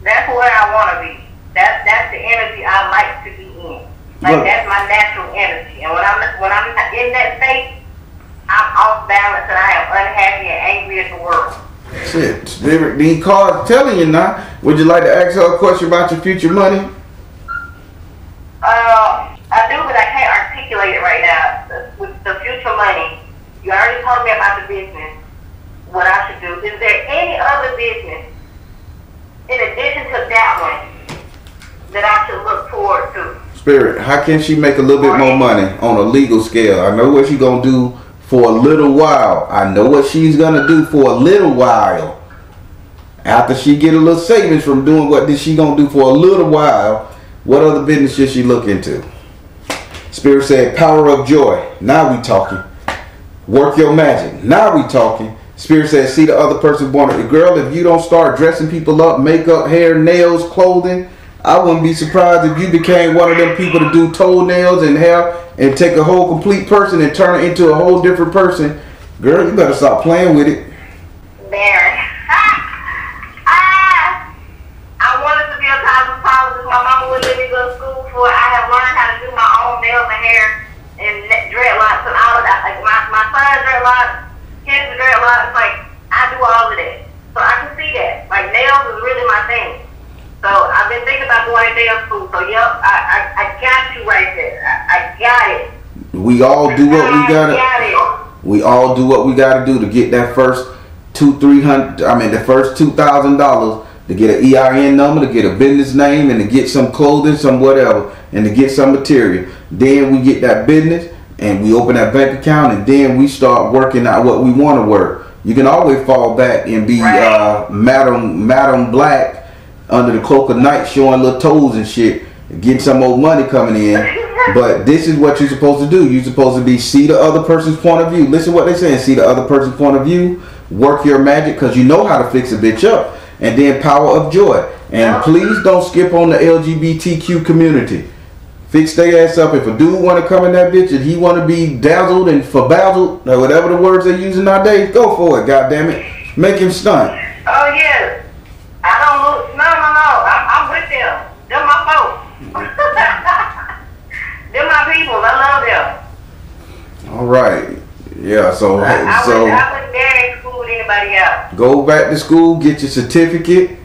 [SPEAKER 3] That's where I want to be. That's the energy I like to be in. Like, that's my natural energy. And when I'm in that state, I'm off balance and I am unhappy and angry at the world.
[SPEAKER 2] Shit, Spirit, these cards telling you now. Would you like to ask her a question about your future money?
[SPEAKER 3] I do, but I can't articulate it right now. With the future money, you already told me about the business, what I should do. Is there any other business, in addition to that one, that I should look forward to?
[SPEAKER 2] Spirit, how can she make a little bit more money on a legal scale? I know what she's going to do for a little while. I know what she's going to do for a little while. After she get a little savings from doing what she going to do for a little while, what other business should she look into? Spirit said, power of joy. Now we talking. Work your magic. Now we talking. Spirit said, see the other person born. Girl, if you don't start dressing people up, makeup, hair, nails, clothing, I wouldn't be surprised if you became one of them people to do toenails and hair and take a whole complete person and turn it into a whole different person. Girl, you better stop playing with it.
[SPEAKER 3] Darren. I wanted to be a cosmetologist. My mama would let me go to school for it. I have learned how to do my own nails and hair.
[SPEAKER 2] we all do what we gotta. We all do what we gotta do to get that first the first $2,000 to get an EIN number, to get a business name, and to get some clothing, some whatever, and to get some material. Then we get that business and we open that bank account, and then we start working out what we want to work. You can always fall back and be Madam Black under the cloak of night, showing little toes and shit, getting some old money coming in. But this is what you're supposed to do. You're supposed to see the other person's point of view. Listen to what they're saying. See the other person's point of view. Work your magic, because you know how to fix a bitch up. And then power of joy. And please don't skip on the LGBTQ community. Fix their ass up. If a dude want to come in that bitch and he want to be dazzled and forbazzled, or whatever the words they using nowadays, go for it, goddammit. Make him stunt.
[SPEAKER 3] Oh, yeah. I don't look. No. I'm with them. They're my folks. They're my people. I love them.
[SPEAKER 2] All right. Yeah, so
[SPEAKER 3] I wouldn't dare exclude anybody else.
[SPEAKER 2] Go back to school, get your certificate,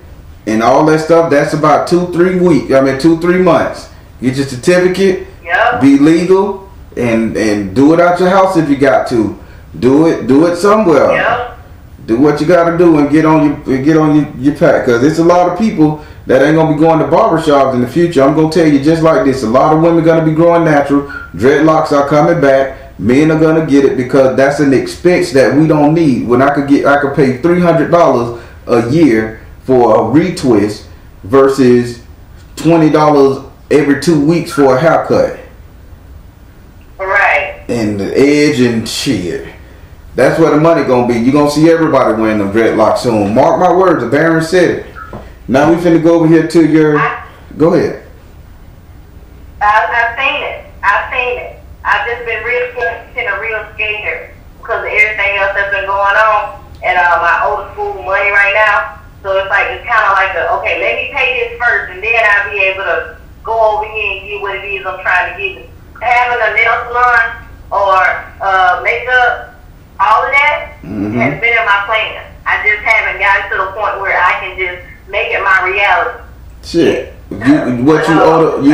[SPEAKER 2] and all that stuff. That's about 2-3 months. Get your certificate. Yep. Be legal, and do it out your house if you got to. Do it somewhere. Yep. Do what you got to do and get on your pack, because it's a lot of people that ain't gonna be going to barbershops in the future. I'm gonna tell you just like this: a lot of women gonna be growing natural. Dreadlocks are coming back. Men are gonna get it because that's an expense that we don't need. When I could pay $300 a year for a retwist versus $20 every 2 weeks for a haircut.
[SPEAKER 3] Right.
[SPEAKER 2] And the edge and shit. That's where the money gonna be. You gonna see everybody wearing them dreadlocks soon. Mark my words, the Baron said it. Now we finna go over here to your. Go ahead.
[SPEAKER 3] I've seen it. I've just been real scared because of everything else that's been going on, and my old school money right now. So it's kind of like okay, let me pay this first, and then I'll be able to go over here and get what it is I'm trying to get. Having a nail salon or makeup, all of that has been in my plan. I just haven't gotten to the point where I can just make it my reality.
[SPEAKER 2] Shit, you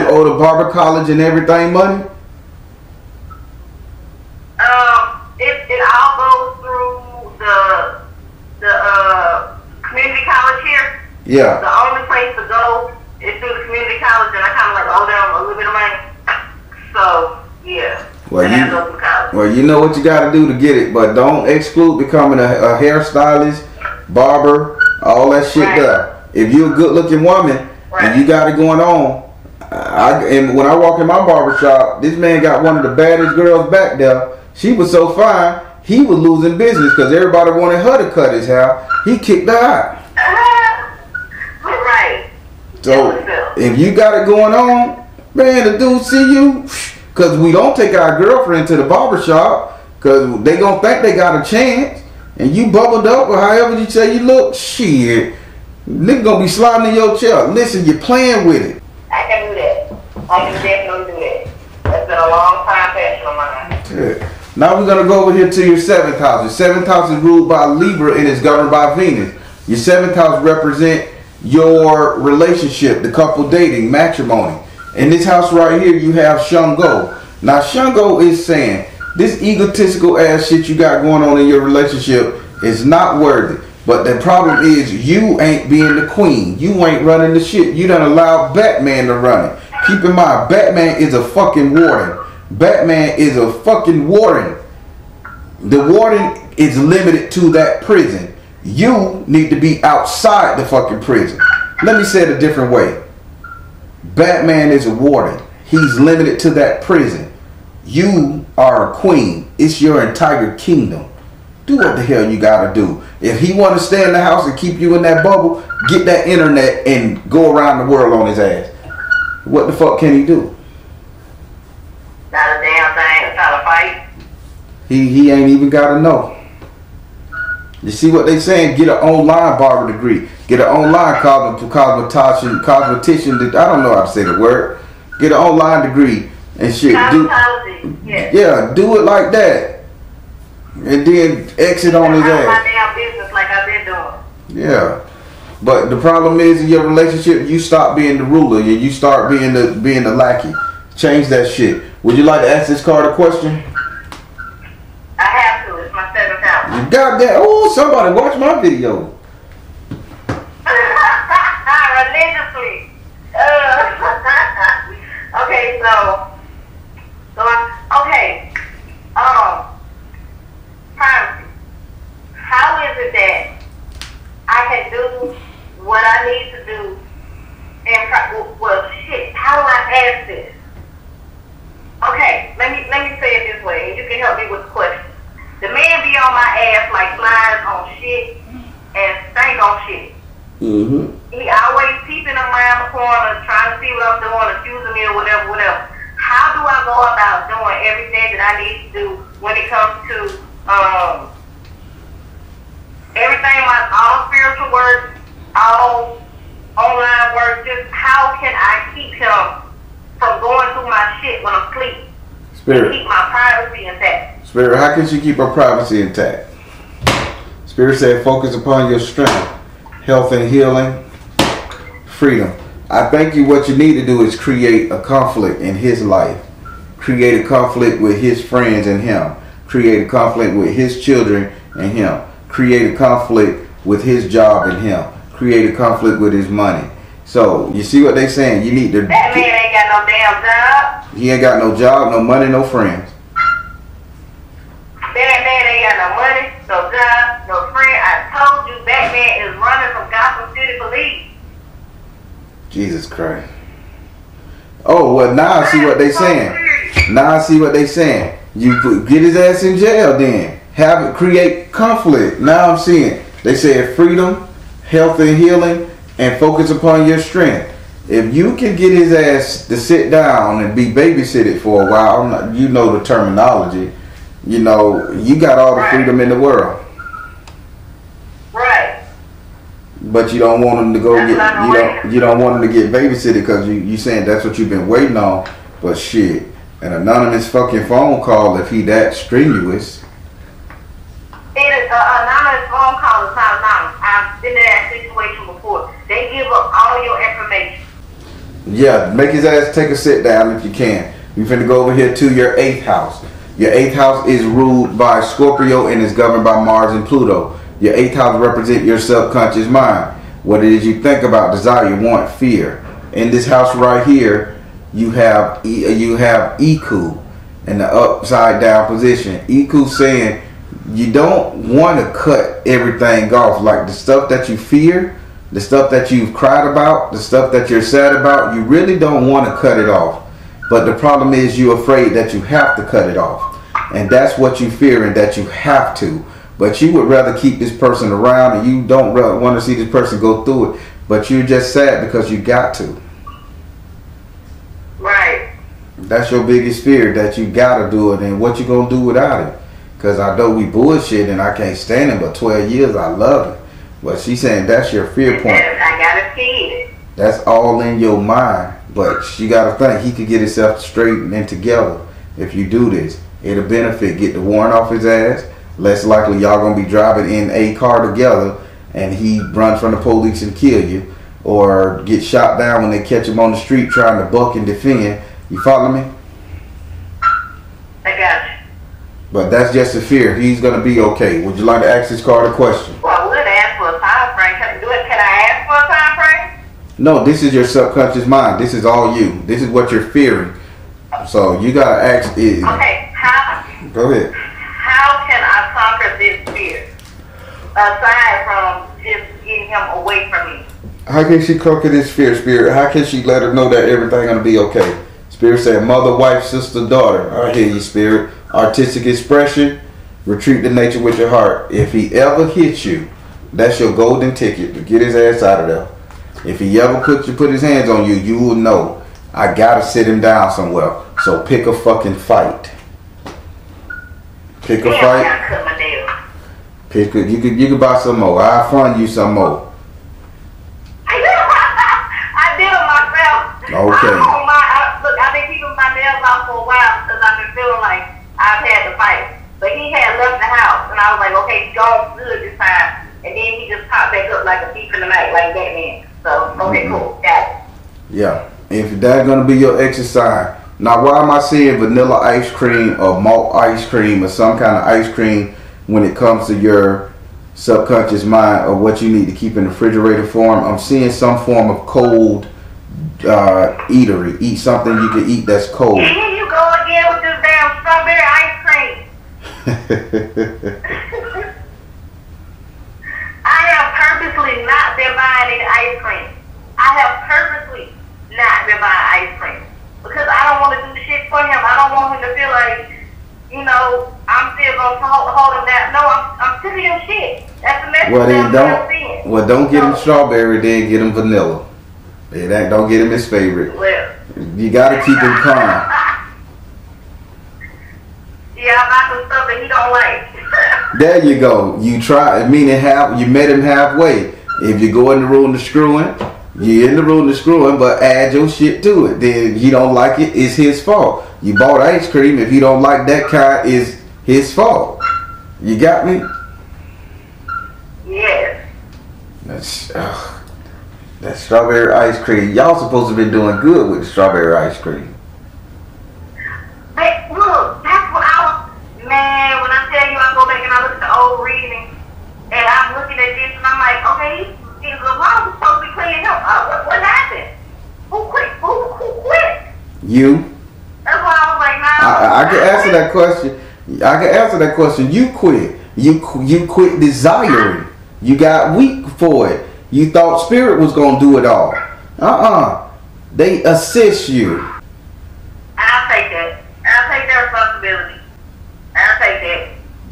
[SPEAKER 2] owe the barber college and everything money?
[SPEAKER 3] It all goes through the community college here.
[SPEAKER 2] Yeah.
[SPEAKER 3] The only place to go is through the community college, and I kind of owe them a little bit of money. So yeah.
[SPEAKER 2] Well, you know what you got to do to get it, but don't exclude becoming a hairstylist, barber, all that shit there. If you're a good-looking woman and you got it going on, and when I walk in my barber shop, this man got one of the baddest girls back there. She was so fine, he was losing business because everybody wanted her to cut his hair. He kicked her out.
[SPEAKER 3] Right.
[SPEAKER 2] So if you got it going on, man, the dude see you, because we don't take our girlfriend to the barber shop because they gonna think they got a chance, and you bubbled up or however you say you look, shit, nigga gonna be sliding in your chair. Listen, you're playing with it.
[SPEAKER 3] I can do that. I can definitely do that. That's been a long time passion of mine.
[SPEAKER 2] Yeah. Now we're going to go over here to your 7th house. Your 7th house is ruled by Libra and is governed by Venus. Your 7th house represents your relationship, the couple dating, matrimony. In this house right here, you have Shango. Now Shango is saying, this egotistical ass shit you got going on in your relationship is not worthy. But the problem is you ain't being the queen. You ain't running the shit. You done allowed Batman to run it. Keep in mind, Batman is a fucking warden. Batman is a fucking warden. The warden is limited to that prison. You need to be outside the fucking prison. Let me say it a different way. Batman is a warden. He's limited to that prison. You are a queen. It's your entire kingdom. Do what the hell you gotta do. If he want to stay in the house and keep you in that bubble, get that internet and go around the world on his ass. What the fuck can he do?
[SPEAKER 3] Not a damn thing. Trying to fight.
[SPEAKER 2] He ain't even gotta know. You see what they saying? Get an online barber degree. Get an online cosmetician. I don't know how to say the word. Get an online degree and shit. Yeah, do it like that. And then exit on his ass.
[SPEAKER 3] My damn business like I've been doing.
[SPEAKER 2] Yeah. But the problem is in your relationship, you stop being the ruler and you start being the lackey. Change that shit. Would you like to ask this card a question?
[SPEAKER 3] I have to. It's my 7th house.
[SPEAKER 2] You goddamn. Oh, somebody watch my video.
[SPEAKER 3] Religiously. Okay, privacy. How is it that I can do what I need to do and how do I ask this? Okay, let me say it this way, and you can help me with the question. The man be on my ass like flies on shit and stank on shit.
[SPEAKER 2] Mm-hmm.
[SPEAKER 3] He always peeping around the corner, trying to see what I'm doing, accusing me or whatever. How do I go about doing everything that I need to do when it comes to everything, all spiritual work, all online work? Just how can I keep him from going through my shit when I'm asleep?
[SPEAKER 2] Spirit.
[SPEAKER 3] Keep my privacy intact.
[SPEAKER 2] Spirit, how can she keep her privacy intact? Spirit said, focus upon your strength, health and healing, freedom. I think what you need to do is create a conflict in his life. Create a conflict with his friends and him. Create a conflict with his children and him. Create a conflict with his job and him. Create a conflict with his money. So, you see what they saying? You need to...
[SPEAKER 3] That man ain't got no damn job.
[SPEAKER 2] He ain't got no job, no money, no friends.
[SPEAKER 3] That man ain't got no money, no job, no friend. I told you that man is running from Gotham City Police.
[SPEAKER 2] Jesus Christ. Oh, well, now I see what they saying. Now I see what they saying. You get his ass in jail then. Have it create conflict. Now I'm seeing. They said freedom, health and healing, and focus upon your strength. If you can get his ass to sit down and be babysitted for a while, you know the terminology. You know, you got all the freedom in the world.
[SPEAKER 3] Right.
[SPEAKER 2] But you don't want him to go you don't want him to get babysitted because you saying that's what you've been waiting on. But shit, an anonymous fucking phone call, if he that strenuous.
[SPEAKER 3] It is anonymous phone call is not anonymous. I've been in that situation before. They give up all your information.
[SPEAKER 2] Yeah, make his ass take a sit down if you can. You finna go over here to your 8th house. Your 8th house is ruled by Scorpio and is governed by Mars and Pluto. Your 8th house represents your subconscious mind. What it is you think about, desire, want, fear. In this house right here, you have Iku in the upside down position. Iku saying you don't want to cut everything off. Like the stuff that you fear, the stuff that you've cried about, the stuff that you're sad about, you really don't want to cut it off. But the problem is you're afraid that you have to cut it off. And that's what you fear, and that you have to. But you would rather keep this person around, and you don't really want to see this person go through it. But you're just sad because you got to.
[SPEAKER 3] Right.
[SPEAKER 2] That's your biggest fear, that you got to do it. And what you going to do without it? Because I know we bullshit and I can't stand it, but 12 years I love it. But she's saying that's your fear point.
[SPEAKER 3] I got to see it.
[SPEAKER 2] That's all in your mind. But she got to think he could get himself straight and together if you do this. It'll benefit. Get the warrant off his ass. Less likely y'all going to be driving in a car together and he runs from the police and kill you. Or get shot down when they catch him on the street trying to buck and defend. You follow me?
[SPEAKER 3] I got you.
[SPEAKER 2] But that's just a fear. He's going to be okay. Would you like to ask this card a question?
[SPEAKER 3] Well, I would ask for a time frame. Can I ask for a time frame?
[SPEAKER 2] No, this is your subconscious mind. This is all you. This is what you're fearing. So you got to ask is.
[SPEAKER 3] Okay, how?
[SPEAKER 2] Go ahead.
[SPEAKER 3] How can I conquer this fear? Aside from just getting him away from me.
[SPEAKER 2] How can she conquer this fear, Spirit? How can she let her know that everything going to be okay? Spirit said, mother, wife, sister, daughter. I hear you, Spirit. Artistic expression, retreat to nature with your heart. If he ever hits you, that's your golden ticket to get his ass out of there. If he ever put his hands on you, you will know I gotta sit him down somewhere. So pick a fucking fight. Pick a fight. Pick a, you could buy some more. I'll fund you some more.
[SPEAKER 3] I did it myself.
[SPEAKER 2] Okay.
[SPEAKER 3] Look, I've been keeping my nails off for a while because I've been feeling like I've had to fight. But he had left the house, and I was like, okay, he's gone good this time. And then he just popped back up like a thief in the night, like Batman. So, okay, cool. Got it.
[SPEAKER 2] Yeah. If that's going to be your exercise, Now, why am I saying vanilla ice cream or malt ice cream or some kind of ice cream when it comes to your subconscious mind or what you need to keep in refrigerator form? I'm seeing some form of cold eatery. Eat something you can eat that's cold.
[SPEAKER 3] Here you go again with this damn strawberry ice cream. I have purposely not been buying any ice cream. I have purposely not been buying ice cream because I don't want to do shit for him. I don't want him to feel like, you know, I'm still gonna hold him down. No, I'm sick of your shit. That's the message.
[SPEAKER 2] Well, then don't get him strawberry. Then get him vanilla. Don't get him his favorite.
[SPEAKER 3] Well,
[SPEAKER 2] you gotta keep him calm.
[SPEAKER 3] Yeah, I buy some stuff that he don't like.
[SPEAKER 2] There you go. You try, meaning you met him halfway. If you go in the room to screwing, you're in the room to screwing, but add your shit to it. Then he don't like it, it's his fault. You bought ice cream. If he don't like that kind, it's his fault. You got me?
[SPEAKER 3] Yes.
[SPEAKER 2] That strawberry ice cream. Y'all supposed to be doing good with the strawberry ice cream.
[SPEAKER 3] But look, that's what I was, man, when I tell you I go back and I look at the old reading, and I'm looking at this and I'm like, okay, these LeBron was supposed to be cleaning up. What happened? Who quit? Who quit?
[SPEAKER 2] You.
[SPEAKER 3] That's why I was like, nah.
[SPEAKER 2] I can answer that question. I can answer that question. You quit. You quit desiring. You got weak for it. You thought spirit was gonna do it all. They assist you.
[SPEAKER 3] I'll take that. I'll take that responsibility. I'll take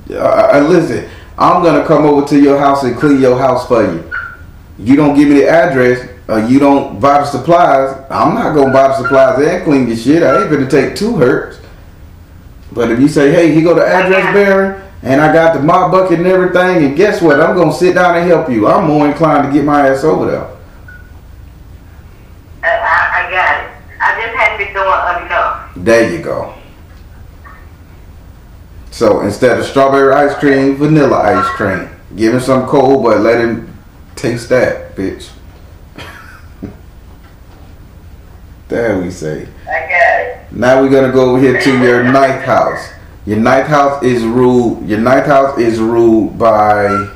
[SPEAKER 3] that.
[SPEAKER 2] Listen, I'm gonna come over to your house and clean your house for you. You don't give me the address, you don't buy the supplies. I'm not gonna buy the supplies and clean your shit. I ain't gonna take 2 hurts. But if you say, hey, here go the address bearing, and I got the mop bucket and everything, and guess what? I'm gonna sit down and help you. I'm more inclined to get my ass over there.
[SPEAKER 3] I got it. I just hadn't been doing enough.
[SPEAKER 2] There you go. So instead of strawberry ice cream, vanilla ice cream. Give him some cold, but let him taste that, bitch. There we say.
[SPEAKER 3] I got it.
[SPEAKER 2] Now we're gonna go over here to your 9th house. Your 9th house is ruled. Your 9th house is ruled by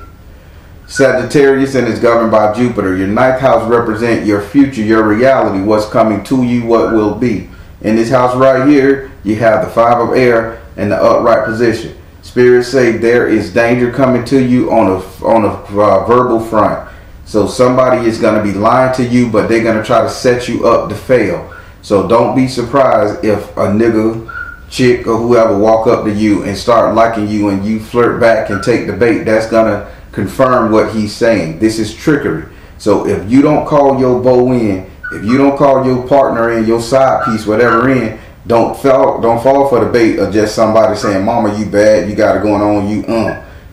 [SPEAKER 2] Sagittarius and is governed by Jupiter. Your 9th house represents your future, your reality, what's coming to you, what will be. In this house right here, you have the 5 of air and the upright position. Spirits say there is danger coming to you on a verbal front. So somebody is going to be lying to you, but they're going to try to set you up to fail. So don't be surprised if a nigga, chick, or whoever walk up to you and start liking you and you flirt back and take the bait. That's going to confirm what he's saying. This is trickery. So if you don't call your beau in, if you don't call your partner in, your side piece, whatever in, don't fall for the bait of just somebody saying, mama, you bad, you got it going on, you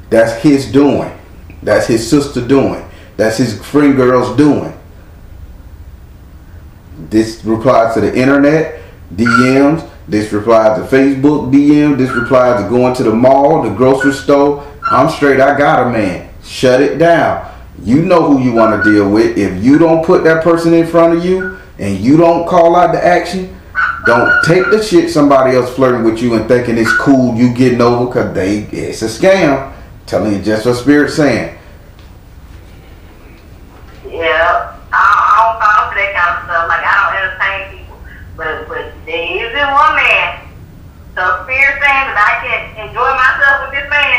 [SPEAKER 2] That's his doing. That's his sister doing. That's his friend girl's doing. This replies to the internet, DMs. This replies to Facebook DM. This replies to going to the mall, the grocery store. I'm straight, I got a man. Shut it down. You know who you want to deal with. If you don't put that person in front of you and you don't call out the action, don't take the shit somebody else flirting with you and thinking it's cool you getting over because it's a scam. Telling you just what Spirit's saying.
[SPEAKER 3] Yeah, I don't fall for that kind of stuff. Like, I don't entertain people. But there is one man. So Spirit saying that I can enjoy myself with this man.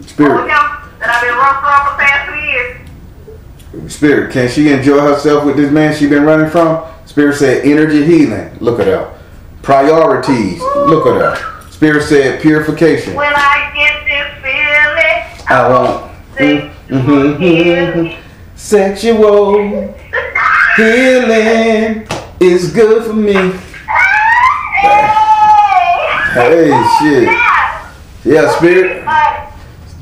[SPEAKER 2] Spirit.
[SPEAKER 3] With him, that I've been running from for the past 2 years.
[SPEAKER 2] Spirit, can she enjoy herself with this man she been running from? Spirit said energy healing. Look at her. Priorities. Look at her. Spirit said purification.
[SPEAKER 3] When I get this feeling,
[SPEAKER 2] I want
[SPEAKER 3] healing.
[SPEAKER 2] Sexual healing is good for me. Hey, shit. Yeah, Spirit.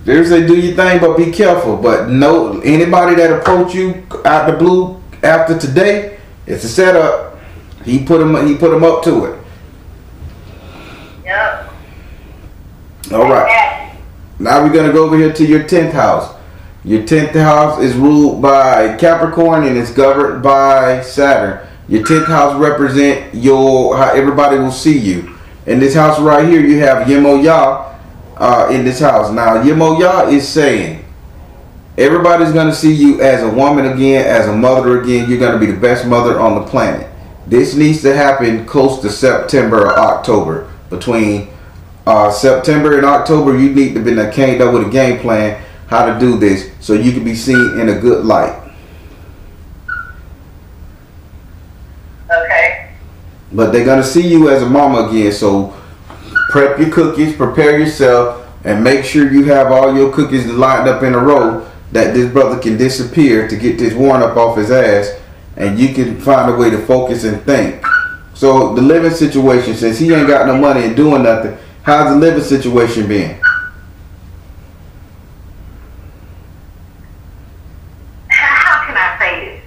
[SPEAKER 2] Spirit say do your thing, but be careful. But no, anybody that approach you out the blue after today, it's a setup. He put him up to it.
[SPEAKER 3] Yep.
[SPEAKER 2] All right. Now we're gonna go over here to your 10th house. Your 10th house is ruled by Capricorn and it's governed by Saturn. Your 10th house represent how everybody will see you. In this house right here, you have Yemoyah in this house. Now, Yemoyah is saying, everybody's going to see you as a woman again, as a mother again. You're going to be the best mother on the planet. This needs to happen close to September or October. Between September and October, you need to be came up with a game plan how to do this so you can be seen in a good light.
[SPEAKER 3] Okay.
[SPEAKER 2] But they're going to see you as a mama again. So prep your cookies, prepare yourself, and make sure you have all your cookies lined up in a row that this brother can disappear to get this warrant up off his ass, and you can find a way to focus and think. So the living situation, since he ain't got no money and doing nothing, how's the living situation been?
[SPEAKER 3] How can I say this?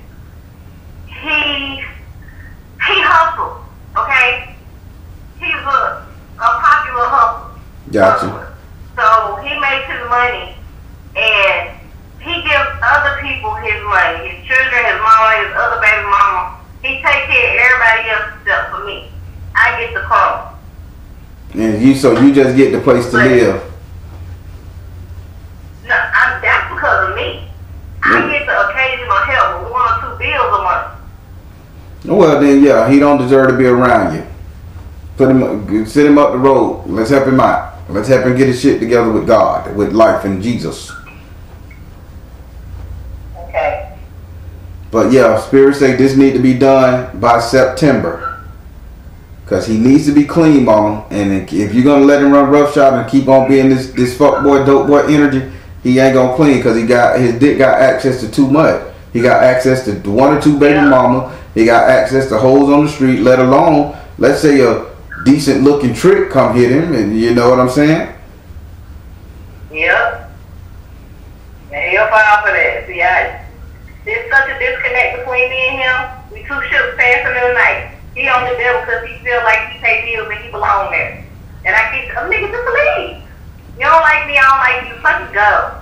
[SPEAKER 3] He hustles, okay? He's a popular hustler.
[SPEAKER 2] Gotcha.
[SPEAKER 3] So he makes his money and he gives other people his money, his children, his mama, his other baby mama. He takes care of everybody else except for me. I get the crumbs. And
[SPEAKER 2] so you just get the place to live.
[SPEAKER 3] No, that's because of me. I get the occasional help with 1 or 2 bills a month.
[SPEAKER 2] Well then, yeah, he don't deserve to be around you. Sit him up the road. Let's help him out. Let's help him get his shit together with God, with life and Jesus.
[SPEAKER 3] Okay.
[SPEAKER 2] But yeah, Spirit say this need to be done by September. Because he needs to be clean, mama. And if you're going to let him run roughshod and keep on being this fuck boy, dope boy energy, he ain't going to clean because his dick got access to too much. He got access to 1 or 2 baby mama. He got access to hoes on the street, let alone, let's say a decent looking trick come hit him, and you know what I'm saying?
[SPEAKER 3] Yep. And he'll fall for that. See, there's such a disconnect between me and him. We 2 ships passing in the night. He on the devil because he feels like he pay bills and he belong there. And I keep, nigga, just leave. You don't like me, I don't like you. Fucking go.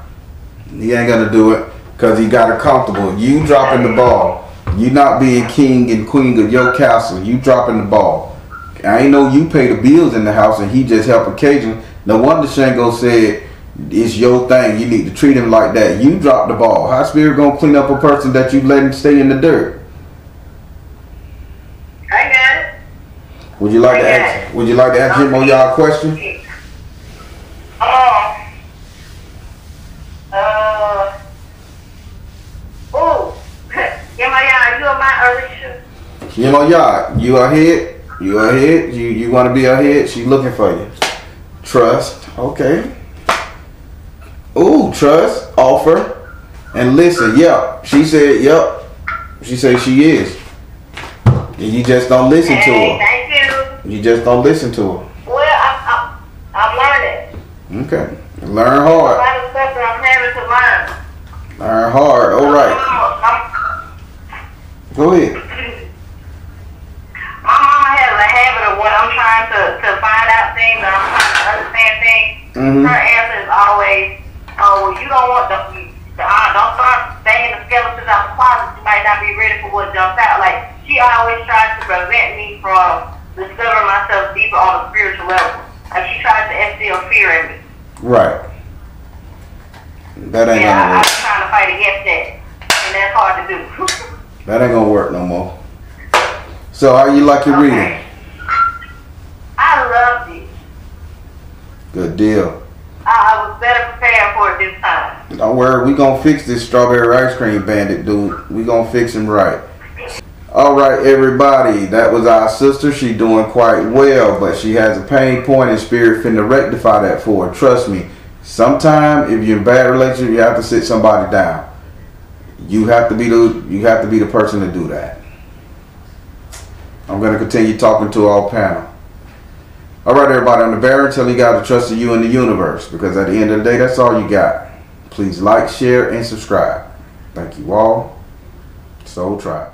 [SPEAKER 2] He ain't gonna do it because he got her comfortable. You dropping the ball. You not being king and queen of your castle. You dropping the ball. I ain't know you pay the bills in the house and he just help occasionally. No wonder Shango said it's your thing. You need to treat him like that. You drop the ball. How Spirit gonna clean up a person that you let him stay in the dirt?
[SPEAKER 3] I got it.
[SPEAKER 2] Would you like to ask him on y'all a question? Yemoyah, you ahead? You ahead? You want to be ahead? She looking for you. Trust. Okay. Ooh, trust. Offer. And listen. Yep. She said. Yep. She said she is. And you just don't listen to her.
[SPEAKER 3] Thank you.
[SPEAKER 2] You just don't listen to her.
[SPEAKER 3] Well, I'm learning.
[SPEAKER 2] Okay. Learn hard.
[SPEAKER 3] A lot of stuff that I'm having to learn.
[SPEAKER 2] Learn hard. All right. Go ahead.
[SPEAKER 3] My mama has a habit of when I'm trying to find out things or I'm trying to understand things. Her answer is always, "Oh, you don't want don't start banging the skeletons out the closet. You might not be ready for what jumps out." Like she always tries to prevent me from discovering myself deeper on a spiritual level. Like she tries to instill fear in me.
[SPEAKER 2] Right. That ain't gonna work.
[SPEAKER 3] I'm trying to fight against that, and that's hard to do.
[SPEAKER 2] That ain't gonna work no more. So how you like your reading?
[SPEAKER 3] I loved it.
[SPEAKER 2] Good deal.
[SPEAKER 3] I was better prepared for it this time.
[SPEAKER 2] Don't worry, we gonna fix this strawberry ice cream bandit dude. We gonna fix him right. Alright everybody, that was our sister. She doing quite well, but she has a pain point and Spirit finna rectify that for her. Trust me. Sometime if you're in a bad relationship, you have to sit somebody down. You have to be the person to do that. I'm going to continue talking to our panel. Alright everybody, I'm the Baron telling you guys to trust in you and the universe, because at the end of the day, that's all you got. Please like, share, and subscribe. Thank you all. S.O.L Tribe.